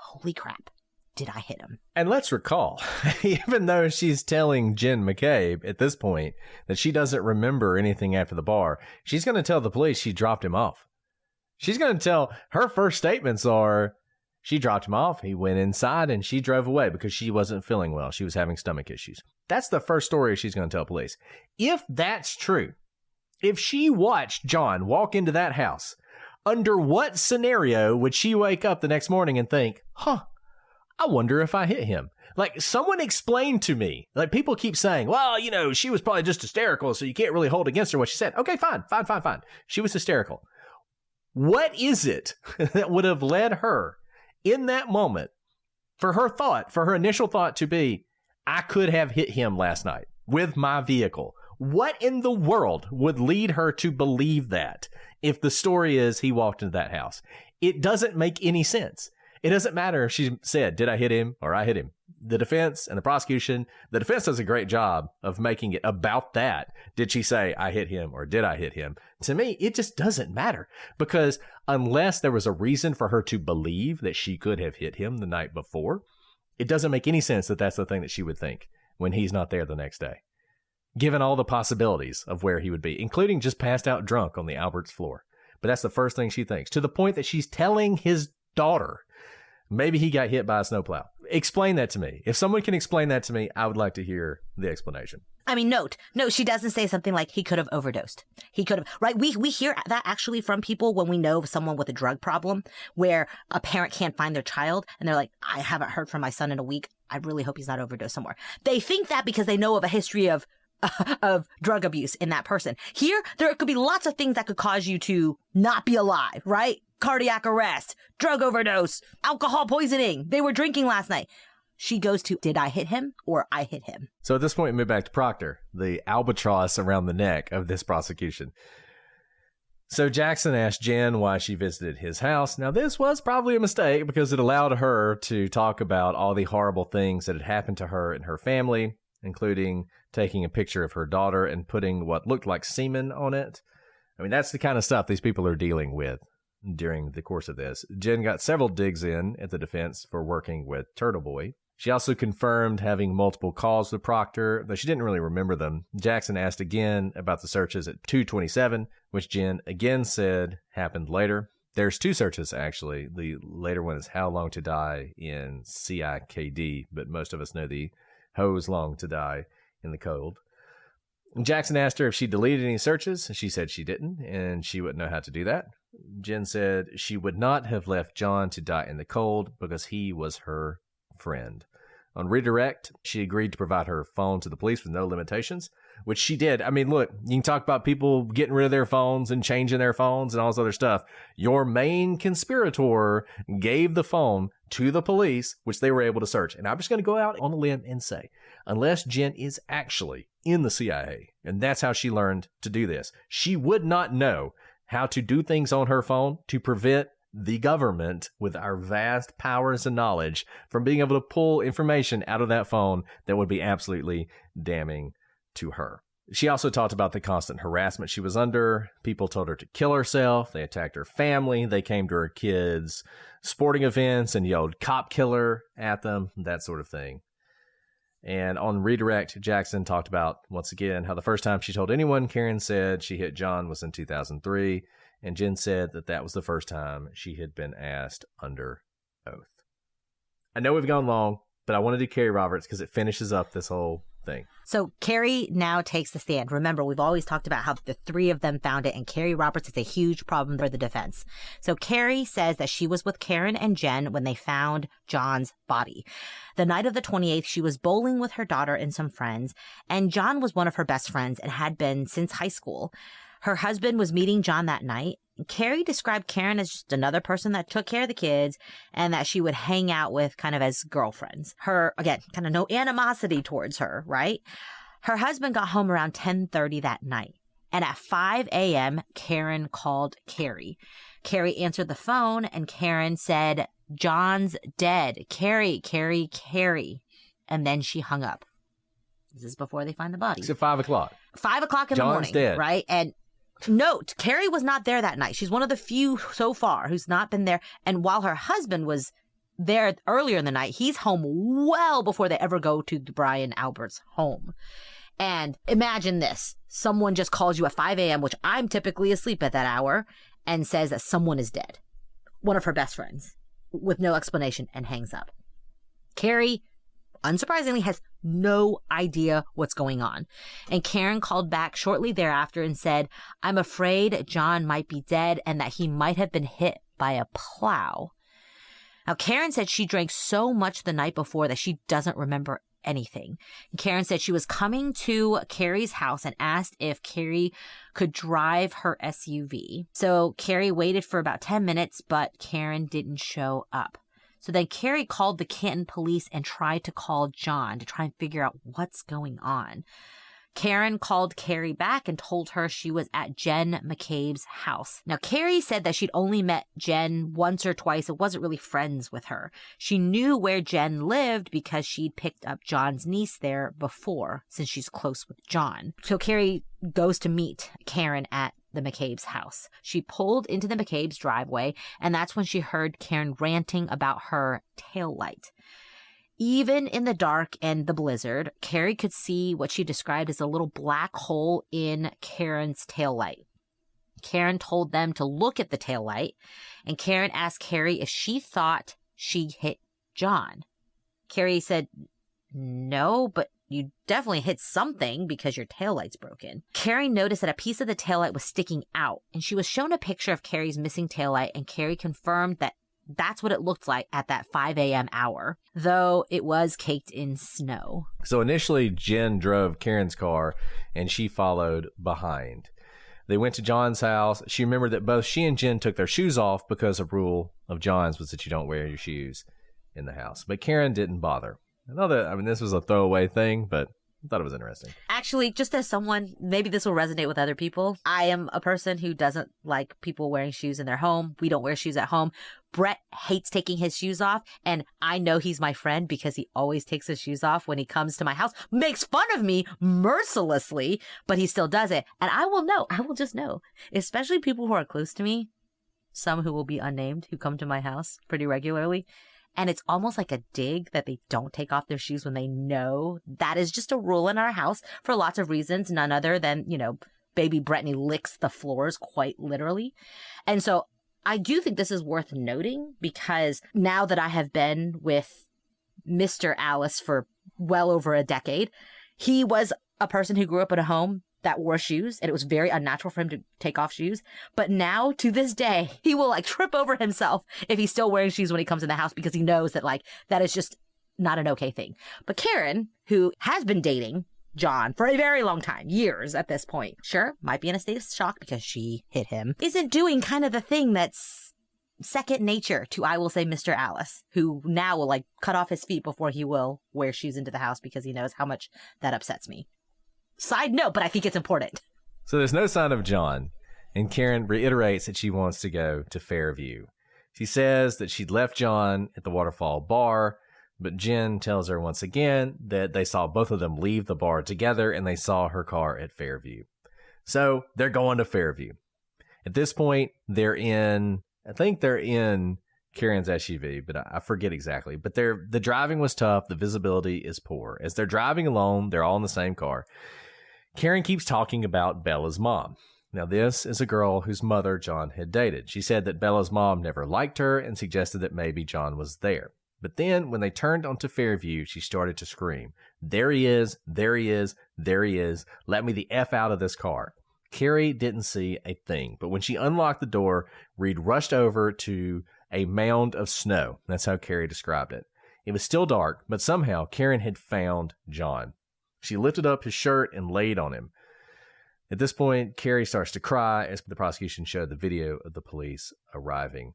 Holy crap, did I hit him? And let's recall, even though she's telling Jen McCabe at this point that she doesn't remember anything after the bar, she's going to tell the police she dropped him off. She's going to tell, her first statements are, she dropped him off, he went inside, and she drove away because she wasn't feeling well. She was having stomach issues. That's the first story she's going to tell police. If that's true, if she watched John walk into that house, under what scenario would she wake up the next morning and think, I wonder if I hit him? Like, someone explain to me. Like, people keep saying, well, you know, she was probably just hysterical, so you can't really hold against her what she said. Okay, fine. She was hysterical. What is it that would have led her in that moment for her initial thought to be, I could have hit him last night with my vehicle? What in the world would lead her to believe that if the story is he walked into that house? It doesn't make any sense. It doesn't matter if she said, did I hit him or I hit him? The defense and the prosecution, the defense does a great job of making it about that. Did she say, I hit him or did I hit him? To me, it just doesn't matter, because unless there was a reason for her to believe that she could have hit him the night before, it doesn't make any sense that that's the thing that she would think when he's not there the next day, given all the possibilities of where he would be, including just passed out drunk on the Albert's floor. But that's the first thing she thinks, to the point that she's telling his daughter, maybe he got hit by a snowplow. Explain that to me. If someone can explain that to me, I would like to hear the explanation. I mean, no, she doesn't say something like he could have overdosed. He could have, right? We hear that actually from people when we know of someone with a drug problem, where a parent can't find their child and they're like, I haven't heard from my son in a week. I really hope he's not overdosed somewhere. They think that because they know of a history of drug abuse in that person. Here, there could be lots of things that could cause you to not be alive, right? Cardiac arrest, drug overdose, alcohol poisoning. They were drinking last night. She goes to, did I hit him or I hit him? So at this point, we move back to Proctor, the albatross around the neck of this prosecution. So Jackson asked Jen why she visited his house. Now, this was probably a mistake because it allowed her to talk about all the horrible things that had happened to her and her family, including taking a picture of her daughter and putting what looked like semen on it. I mean, that's the kind of stuff these people are dealing with during the course of this. Jen got several digs in at the defense for working with Turtle Boy. She also confirmed having multiple calls with Proctor, though she didn't really remember them. Jackson asked again about the searches at 227, which Jen again said happened later. There's two searches, actually. The later one is How Long to Die in CIKD, but most of us know the Hose Long to Die in the cold. Jackson asked her if she deleted any searches. She said she didn't, and she wouldn't know how to do that. Jen said she would not have left John to die in the cold because he was her friend. On redirect, she agreed to provide her phone to the police with no limitations, which she did. I mean, look, you can talk about people getting rid of their phones and changing their phones and all this other stuff. Your main conspirator gave the phone to the police, which they were able to search. And I'm just going to go out on a limb and say, unless Jen is actually in the CIA, and that's how she learned to do this, she would not know how to do things on her phone to prevent the government, with our vast powers and knowledge, from being able to pull information out of that phone that would be absolutely damning to her. She also talked about the constant harassment she was under. People told her to kill herself. They attacked her family. They came to her kids' sporting events and yelled "cop killer" at them, that sort of thing. And on redirect, Jackson talked about, once again, how the first time she told anyone Karen said she hit John was in 2003. And Jen said that that was the first time she had been asked under oath. I know we've gone long, but I want to do Carrie Roberts because it finishes up this whole thing. So Carrie now takes the stand. Remember, we've always talked about how the three of them found it, and Carrie Roberts is a huge problem for the defense. So Carrie says that she was with Karen and Jen when they found John's body. The night of the 28th, she was bowling with her daughter and some friends, and John was one of her best friends and had been since high school. Her husband was meeting John that night. Carrie described Karen as just another person that took care of the kids and that she would hang out with kind of as girlfriends. Her, again, kind of no animosity towards her, right? Her husband got home around 10:30 that night. And at 5 a.m., Karen called Carrie. Carrie answered the phone and Karen said, "John's dead. Carrie, Carrie, Carrie." And then she hung up. This is before they find the body. It's at 5 o'clock. 5 o'clock in the John's morning, dead. right? And note, Carrie was not there that night. She's one of the few so far who's not been there. And while her husband was there earlier in the night, he's home well before they ever go to Brian Albert's home. And imagine this. Someone just calls you at 5 a.m., which I'm typically asleep at that hour, and says that someone is dead. One of her best friends, with no explanation, and hangs up. Carrie, unsurprisingly, has no idea what's going on. And Karen called back shortly thereafter and said, "I'm afraid John might be dead and that he might have been hit by a plow." Now, Karen said she drank so much the night before that she doesn't remember anything. And Karen said she was coming to Carrie's house and asked if Carrie could drive her SUV. So Carrie waited for about 10 minutes, but Karen didn't show up. So then Carrie called the Canton police and tried to call John to try and figure out what's going on. Karen called Carrie back and told her she was at Jen McCabe's house. Now, Carrie said that she'd only met Jen once or twice and wasn't really friends with her. She knew where Jen lived because she'd picked up John's niece there before, since she's close with John. So Carrie goes to meet Karen at the McCabe's house. She pulled into the McCabe's driveway, and that's when she heard Karen ranting about her taillight. Even in the dark and the blizzard, Carrie could see what she described as a little black hole in Karen's taillight. Karen told them to look at the taillight, and Karen asked Carrie if she thought she hit John. Carrie said, "No, but you definitely hit something because your taillight's broken." Carrie noticed that a piece of the taillight was sticking out, and she was shown a picture of Carrie's missing taillight, and Carrie confirmed that that's what it looked like at that 5 a.m. hour, though it was caked in snow. So initially, Jen drove Karen's car, and she followed behind. They went to John's house. She remembered that both she and Jen took their shoes off because a rule of John's was that you don't wear your shoes in the house. But Karen didn't bother. This was a throwaway thing, but I thought it was interesting. Actually, just as someone, maybe this will resonate with other people. I am a person who doesn't like people wearing shoes in their home. We don't wear shoes at home. Brett hates taking his shoes off, and I know he's my friend because he always takes his shoes off when he comes to my house, makes fun of me mercilessly, but he still does it. And I will just know, especially people who are close to me, some who will be unnamed, who come to my house pretty regularly. And it's almost like a dig that they don't take off their shoes when they know that is just a rule in our house for lots of reasons, none other than, baby Brittany licks the floors quite literally. And so I do think this is worth noting because now that I have been with Mr. Alice for well over a decade, he was a person who grew up in a home that wore shoes, and it was very unnatural for him to take off shoes. But now, to this day, he will trip over himself if he's still wearing shoes when he comes in the house because he knows that that is just not an okay thing. But Karen, who has been dating John for a very long time, years at this point, sure, might be in a state of shock because she hit him, isn't doing kind of the thing that's second nature to, I will say, Mr. Alice, who now will cut off his feet before he will wear shoes into the house because he knows how much that upsets me. Side note, but I think it's important. So there's no sign of John, and Karen reiterates that she wants to go to Fairview. She says that she'd left John at the Waterfall bar, but Jen tells her once again that they saw both of them leave the bar together and they saw her car at Fairview. So they're going to Fairview. At this point, I think they're in Karen's SUV, but I forget exactly. But the driving was tough. The visibility is poor. As they're driving alone, they're all in the same car. Karen keeps talking about Bella's mom. Now, this is a girl whose mother John had dated. She said that Bella's mom never liked her and suggested that maybe John was there. But then when they turned onto Fairview, she started to scream, "There he is, there he is, there he is. Let me the F out of this car." Carrie didn't see a thing, but when she unlocked the door, Reed rushed over to a mound of snow. That's how Carrie described it. It was still dark, but somehow Karen had found John. She lifted up his shirt and laid on him. At this point, Carrie starts to cry as the prosecution showed the video of the police arriving.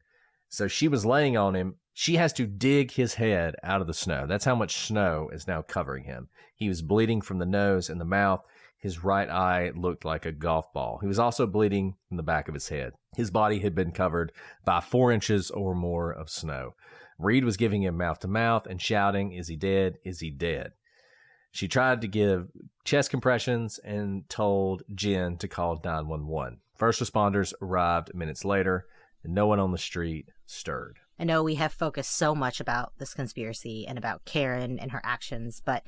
So she was laying on him. She has to dig his head out of the snow. That's how much snow is now covering him. He was bleeding from the nose and the mouth. His right eye looked like a golf ball. He was also bleeding from the back of his head. His body had been covered by 4 inches or more of snow. Reed was giving him mouth to mouth and shouting, "Is he dead? Is he dead?" She tried to give chest compressions and told Jen to call 911. First responders arrived minutes later, and no one on the street stirred. I know we have focused so much about this conspiracy and about Karen and her actions, but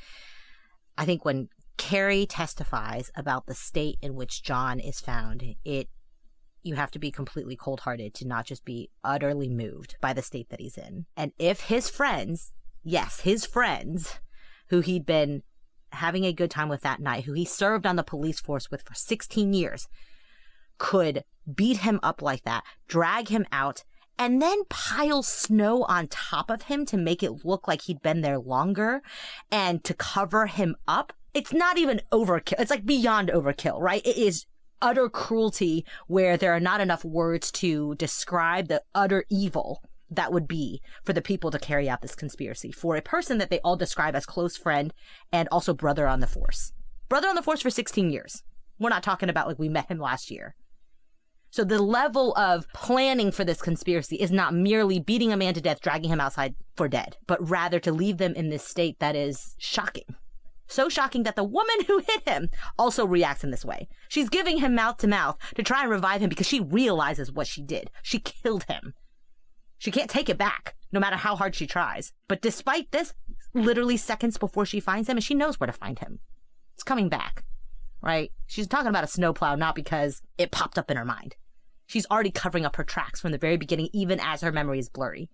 I think when Carrie testifies about the state in which John is found, you have to be completely cold-hearted to not just be utterly moved by the state that he's in. And if his friends, yes, his friends, who he'd been having a good time with that night, who he served on the police force with for 16 years, could beat him up like that, drag him out, and then pile snow on top of him to make it look like he'd been there longer and to cover him up, it's not even overkill. It's like beyond overkill, right? It is utter cruelty where there are not enough words to describe the utter evil that would be for the people to carry out this conspiracy, for a person that they all describe as close friend and also brother on the force. Brother on the force for 16 years. We're not talking about like we met him last year. So the level of planning for this conspiracy is not merely beating a man to death, dragging him outside for dead, but rather to leave them in this state that is shocking. So shocking that the woman who hit him also reacts in this way. She's giving him mouth to mouth to try and revive him because she realizes what she did. She killed him. She can't take it back, no matter how hard she tries. But despite this, literally seconds before she finds him, and she knows where to find him. It's coming back, right? She's talking about a snowplow, not because it popped up in her mind. She's already covering up her tracks from the very beginning, even as her memory is blurry.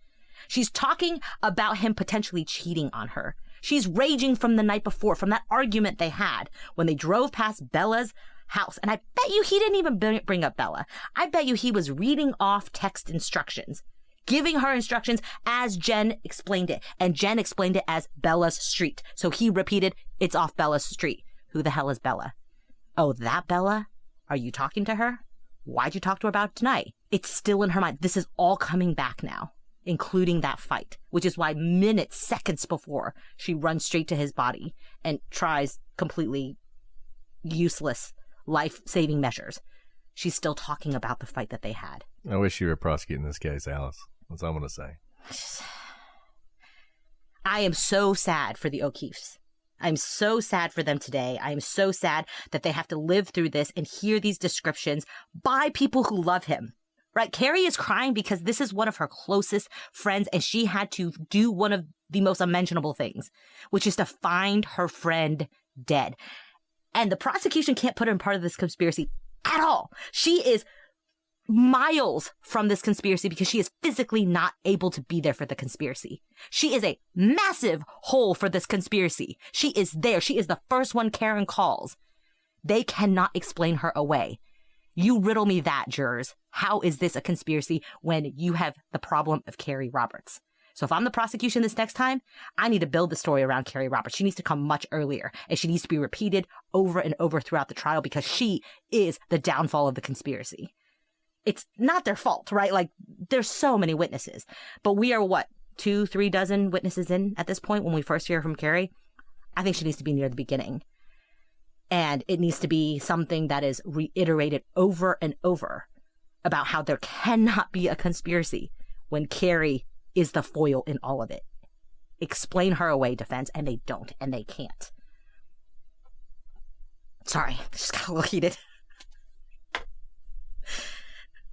She's talking about him potentially cheating on her. She's raging from the night before, from that argument they had when they drove past Bella's house. And I bet you he didn't even bring up Bella. I bet you he was reading off text instructions, giving her instructions as Jen explained it. And Jen explained it as Bella's street. So he repeated, "It's off Bella's street." Who the hell is Bella? Oh, that Bella? Are you talking to her? Why'd you talk to her about it tonight? It's still in her mind. This is all coming back now, including that fight, which is why minutes, seconds before, she runs straight to his body and tries completely useless life-saving measures. She's still talking about the fight that they had. I wish you were prosecuting this case, Alice. That's all I'm going to say. I am so sad for the O'Keeffes. I'm so sad for them today. I am so sad that they have to live through this and hear these descriptions by people who love him. Right? Carrie is crying because this is one of her closest friends, and she had to do one of the most unmentionable things, which is to find her friend dead. And the prosecution can't put her in part of this conspiracy at all. She is miles from this conspiracy because she is physically not able to be there for the conspiracy. She is a massive hole for this conspiracy. She is there. She is the first one Karen calls. They cannot explain her away. You riddle me that, jurors. How is this a conspiracy when you have the problem of Carrie Roberts? So if I'm the prosecution this next time, I need to build the story around Carrie Roberts. She needs to come much earlier, and she needs to be repeated over and over throughout the trial because she is the downfall of the conspiracy. It's not their fault, right? Like, there's so many witnesses. But we are, 2-3 dozen witnesses in at this point when we first hear from Carrie? I think she needs to be near the beginning. And it needs to be something that is reiterated over and over about how there cannot be a conspiracy when Carrie is the foil in all of it. Explain her away, defense, and they don't, and they can't. Sorry, just got a little heated.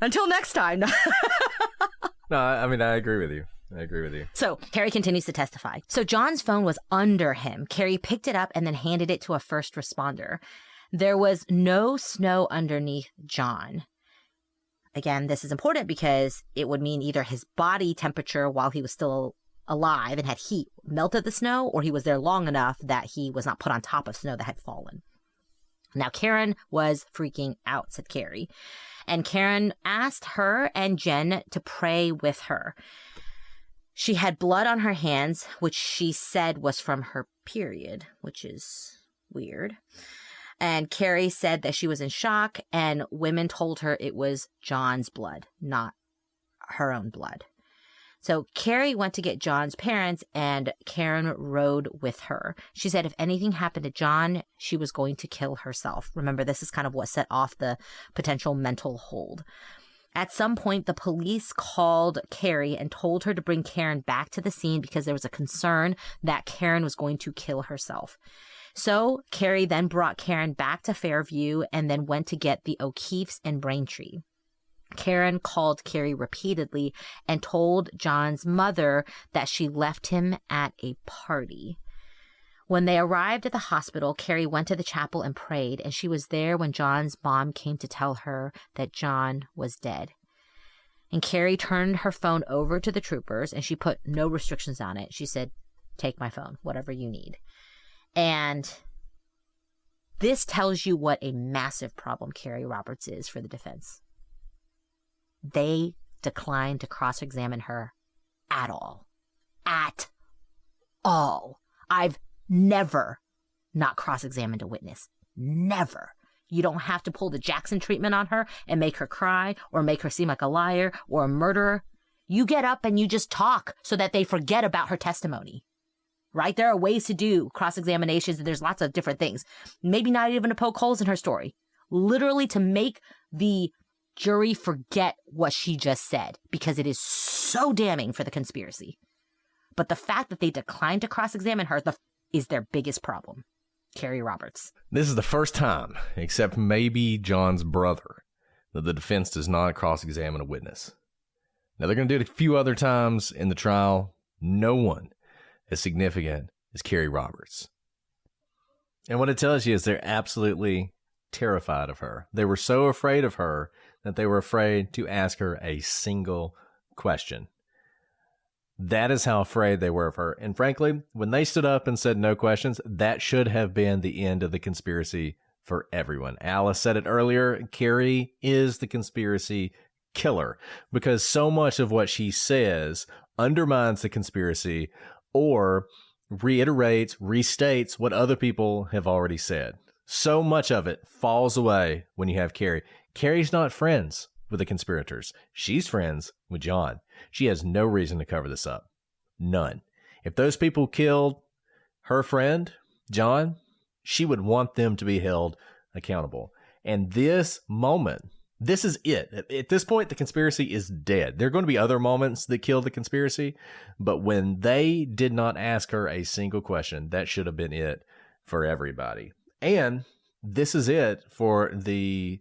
Until next time. No, I mean, I agree with you. So Carrie continues to testify. So John's phone was under him. Carrie picked it up and then handed it to a first responder. There was no snow underneath John. Again, this is important because it would mean either his body temperature while he was still alive and had heat melted the snow, or he was there long enough that he was not put on top of snow that had fallen. Now, Karen was freaking out, said Carrie. And Karen asked her and Jen to pray with her. She had blood on her hands, which she said was from her period, which is weird. And Carrie said that she was in shock, and women told her it was John's blood, not her own blood. So Carrie went to get John's parents, and Karen rode with her. She said if anything happened to John, she was going to kill herself. Remember, this is kind of what set off the potential mental hold. At some point, the police called Carrie and told her to bring Karen back to the scene because there was a concern that Karen was going to kill herself. So Carrie then brought Karen back to Fairview and then went to get the O'Keefes in Braintree. Karen called Carrie repeatedly and told John's mother that she left him at a party. When they arrived at the hospital, Carrie went to the chapel and prayed, and she was there when John's mom came to tell her that John was dead. And Carrie turned her phone over to the troopers, and she put no restrictions on it. She said, take my phone, whatever you need. And this tells you what a massive problem Carrie Roberts is for the defense. They declined to cross-examine her at all. At all. I've never not cross-examined a witness. Never. You don't have to pull the Jackson treatment on her and make her cry or make her seem like a liar or a murderer. You get up and you just talk so that they forget about her testimony. Right? There are ways to do cross-examinations, and there's lots of different things. Maybe not even to poke holes in her story. Literally to make the jury forget what she just said, because it is so damning for the conspiracy. But the fact that they declined to cross-examine her is their biggest problem. Carrie Roberts. This is the first time, except maybe John's brother, that the defense does not cross-examine a witness. Now, they're going to do it a few other times in the trial. No one as significant as Carrie Roberts. And what it tells you is they're absolutely terrified of her. They were so afraid of her that they were afraid to ask her a single question. That is how afraid they were of her. And frankly, when they stood up and said no questions, that should have been the end of the conspiracy for everyone. Alice said it earlier, Carrie is the conspiracy killer, because so much of what she says undermines the conspiracy or reiterates, restates what other people have already said. So much of it falls away when you have Carrie. Carrie's not friends with the conspirators. She's friends with John. She has no reason to cover this up. None. If those people killed her friend, John, she would want them to be held accountable. And this moment, this is it. At this point, the conspiracy is dead. There are going to be other moments that kill the conspiracy, but when they did not ask her a single question, that should have been it for everybody. And this is it for the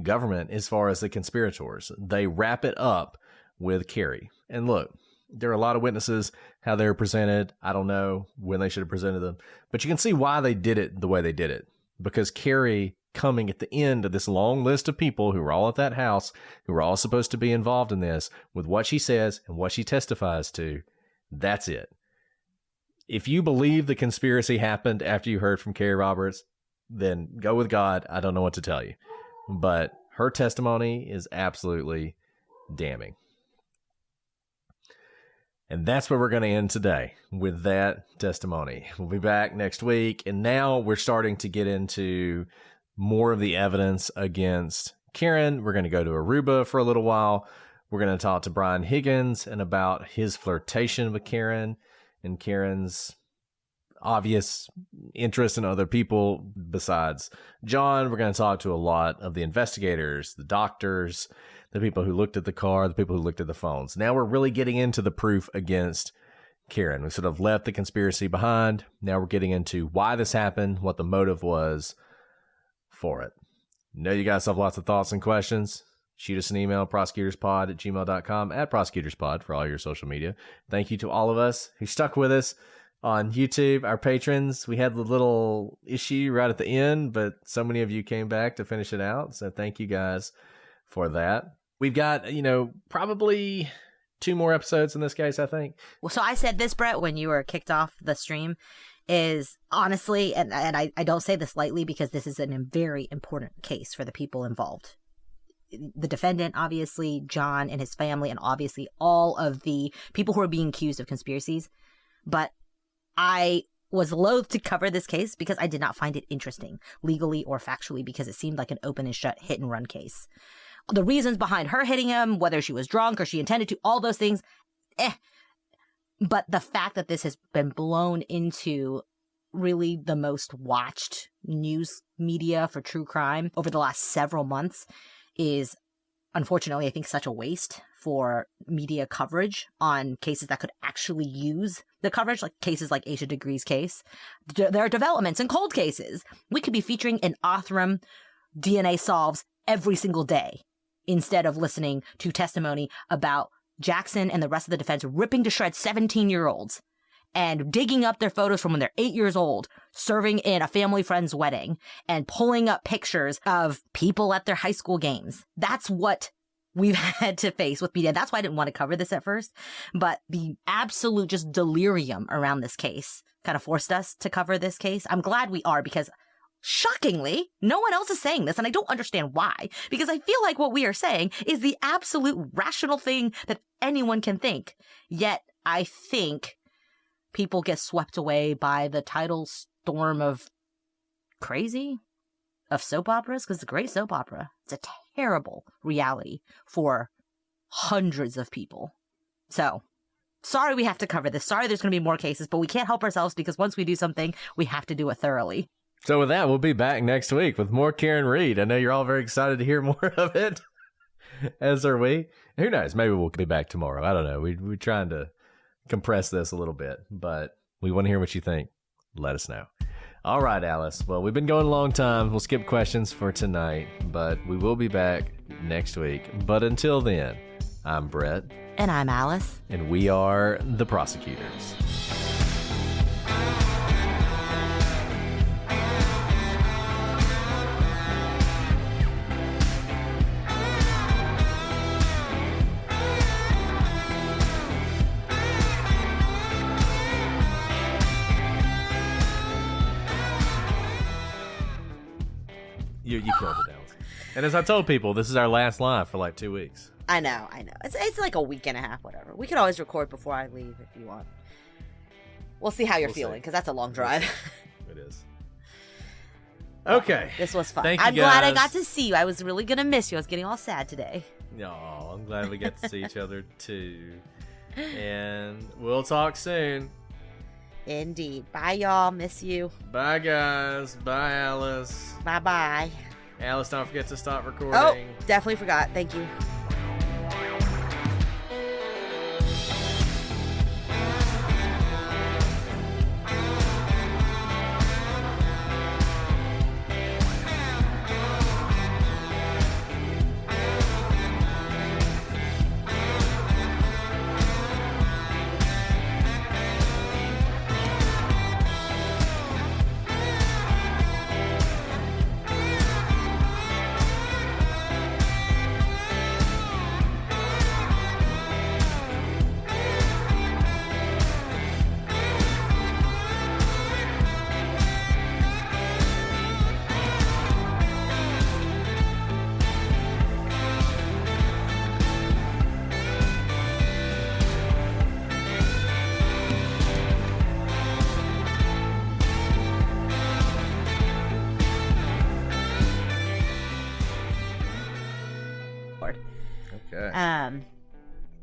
government as far as the conspirators. They wrap it up with Carrie. And look, there are a lot of witnesses, how they were presented. I don't know when they should have presented them, but you can see why they did it the way they did it. Because Carrie, coming at the end of this long list of people who were all at that house, who were all supposed to be involved in this, with what she says and what she testifies to, that's it. If you believe the conspiracy happened after you heard from Carrie Roberts, then go with God. I don't know what to tell you. But her testimony is absolutely damning. And that's where we're going to end today, with that testimony. We'll be back next week. And now we're starting to get into more of the evidence against Karen. We're going to go to Aruba for a little while. We're going to talk to Brian Higgins and about his flirtation with Karen and Karen's obvious interest in other people besides John. We're going to talk to a lot of the investigators, the doctors, the people who looked at the car, the people who looked at the phones. Now we're really getting into the proof against Karen. We sort of left the conspiracy behind. Now we're getting into why this happened, what the motive was for it. Know you guys have lots of thoughts and questions. Shoot us an email, prosecutorspod@gmail.com, @prosecutorspod for all your social media. Thank you to all of us who stuck with us on YouTube, our patrons. We had the little issue right at the end, but so many of you came back to finish it out. So thank you guys for that. We've got, probably 2 more episodes in this case, I think. Well, so I said this, Brett, when you were kicked off the stream, is honestly, and I don't say this lightly because this is a very important case for the people involved. The defendant, obviously, John and his family, and obviously all of the people who are being accused of conspiracies. But I was loath to cover this case because I did not find it interesting, legally or factually, because it seemed like an open and shut hit and run case. The reasons behind her hitting him, whether she was drunk or she intended to, all those things, But the fact that this has been blown into really the most watched news media for true crime over the last several months is, unfortunately, I think such a waste for media coverage on cases that could actually use the coverage, like cases like Aisha Degree's case. There are developments in cold cases. We could be featuring an Othram DNA Solves every single day instead of listening to testimony about Jackson and the rest of the defense ripping to shreds 17-year-olds and digging up their photos from when they're 8 years old, serving in a family friend's wedding, and pulling up pictures of people at their high school games. That's what we've had to face with media. That's why I didn't want to cover this at first. But the absolute just delirium around this case kind of forced us to cover this case. I'm glad we are, because shockingly, no one else is saying this, and I don't understand why, because I feel like what we are saying is the absolute rational thing that anyone can think. Yet, I think people get swept away by the tidal storm of crazy, of soap operas, because it's a great soap opera. It's a terrible reality for hundreds of people. So, sorry we have to cover this. Sorry there's going to be more cases, but we can't help ourselves, because once we do something, we have to do it thoroughly. So with that, we'll be back next week with more Karen Reed. I know you're all very excited to hear more of it, as are we. Who knows? Maybe we'll be back tomorrow. I don't know. We're trying to compress this a little bit, but we want to hear what you think. Let us know. All right, Alice. Well, we've been going a long time. We'll skip questions for tonight, but we will be back next week. But until then, I'm Brett. And I'm Alice. And we are the prosecutors. You killed it, Alice. And as I told people, this is our last live for like 2 weeks. I know. It's like a week and a half, whatever. We can always record before I leave if you want. We'll see how you're feeling, because that's a long drive. It is. Okay. This was fun. Thank you, I'm glad I guys. got to see you. I was really going to miss you. I was getting all sad today. No, I'm glad we got to see each other too. And we'll talk soon. Indeed. Bye, y'all. Miss you. Bye, guys. Bye, Alice. Bye-bye. Alice, don't forget to stop recording. Oh, definitely forgot. Thank you.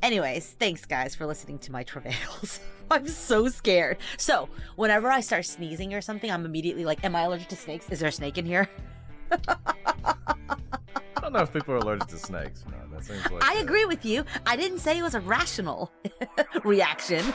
Anyways, thanks guys for listening to my travails. I'm so scared. So whenever I start sneezing or something, I'm immediately like, am I allergic to snakes? Is there a snake in here? I don't know if people are allergic to snakes or not. That seems like I agree with you. I didn't say it was a rational reaction.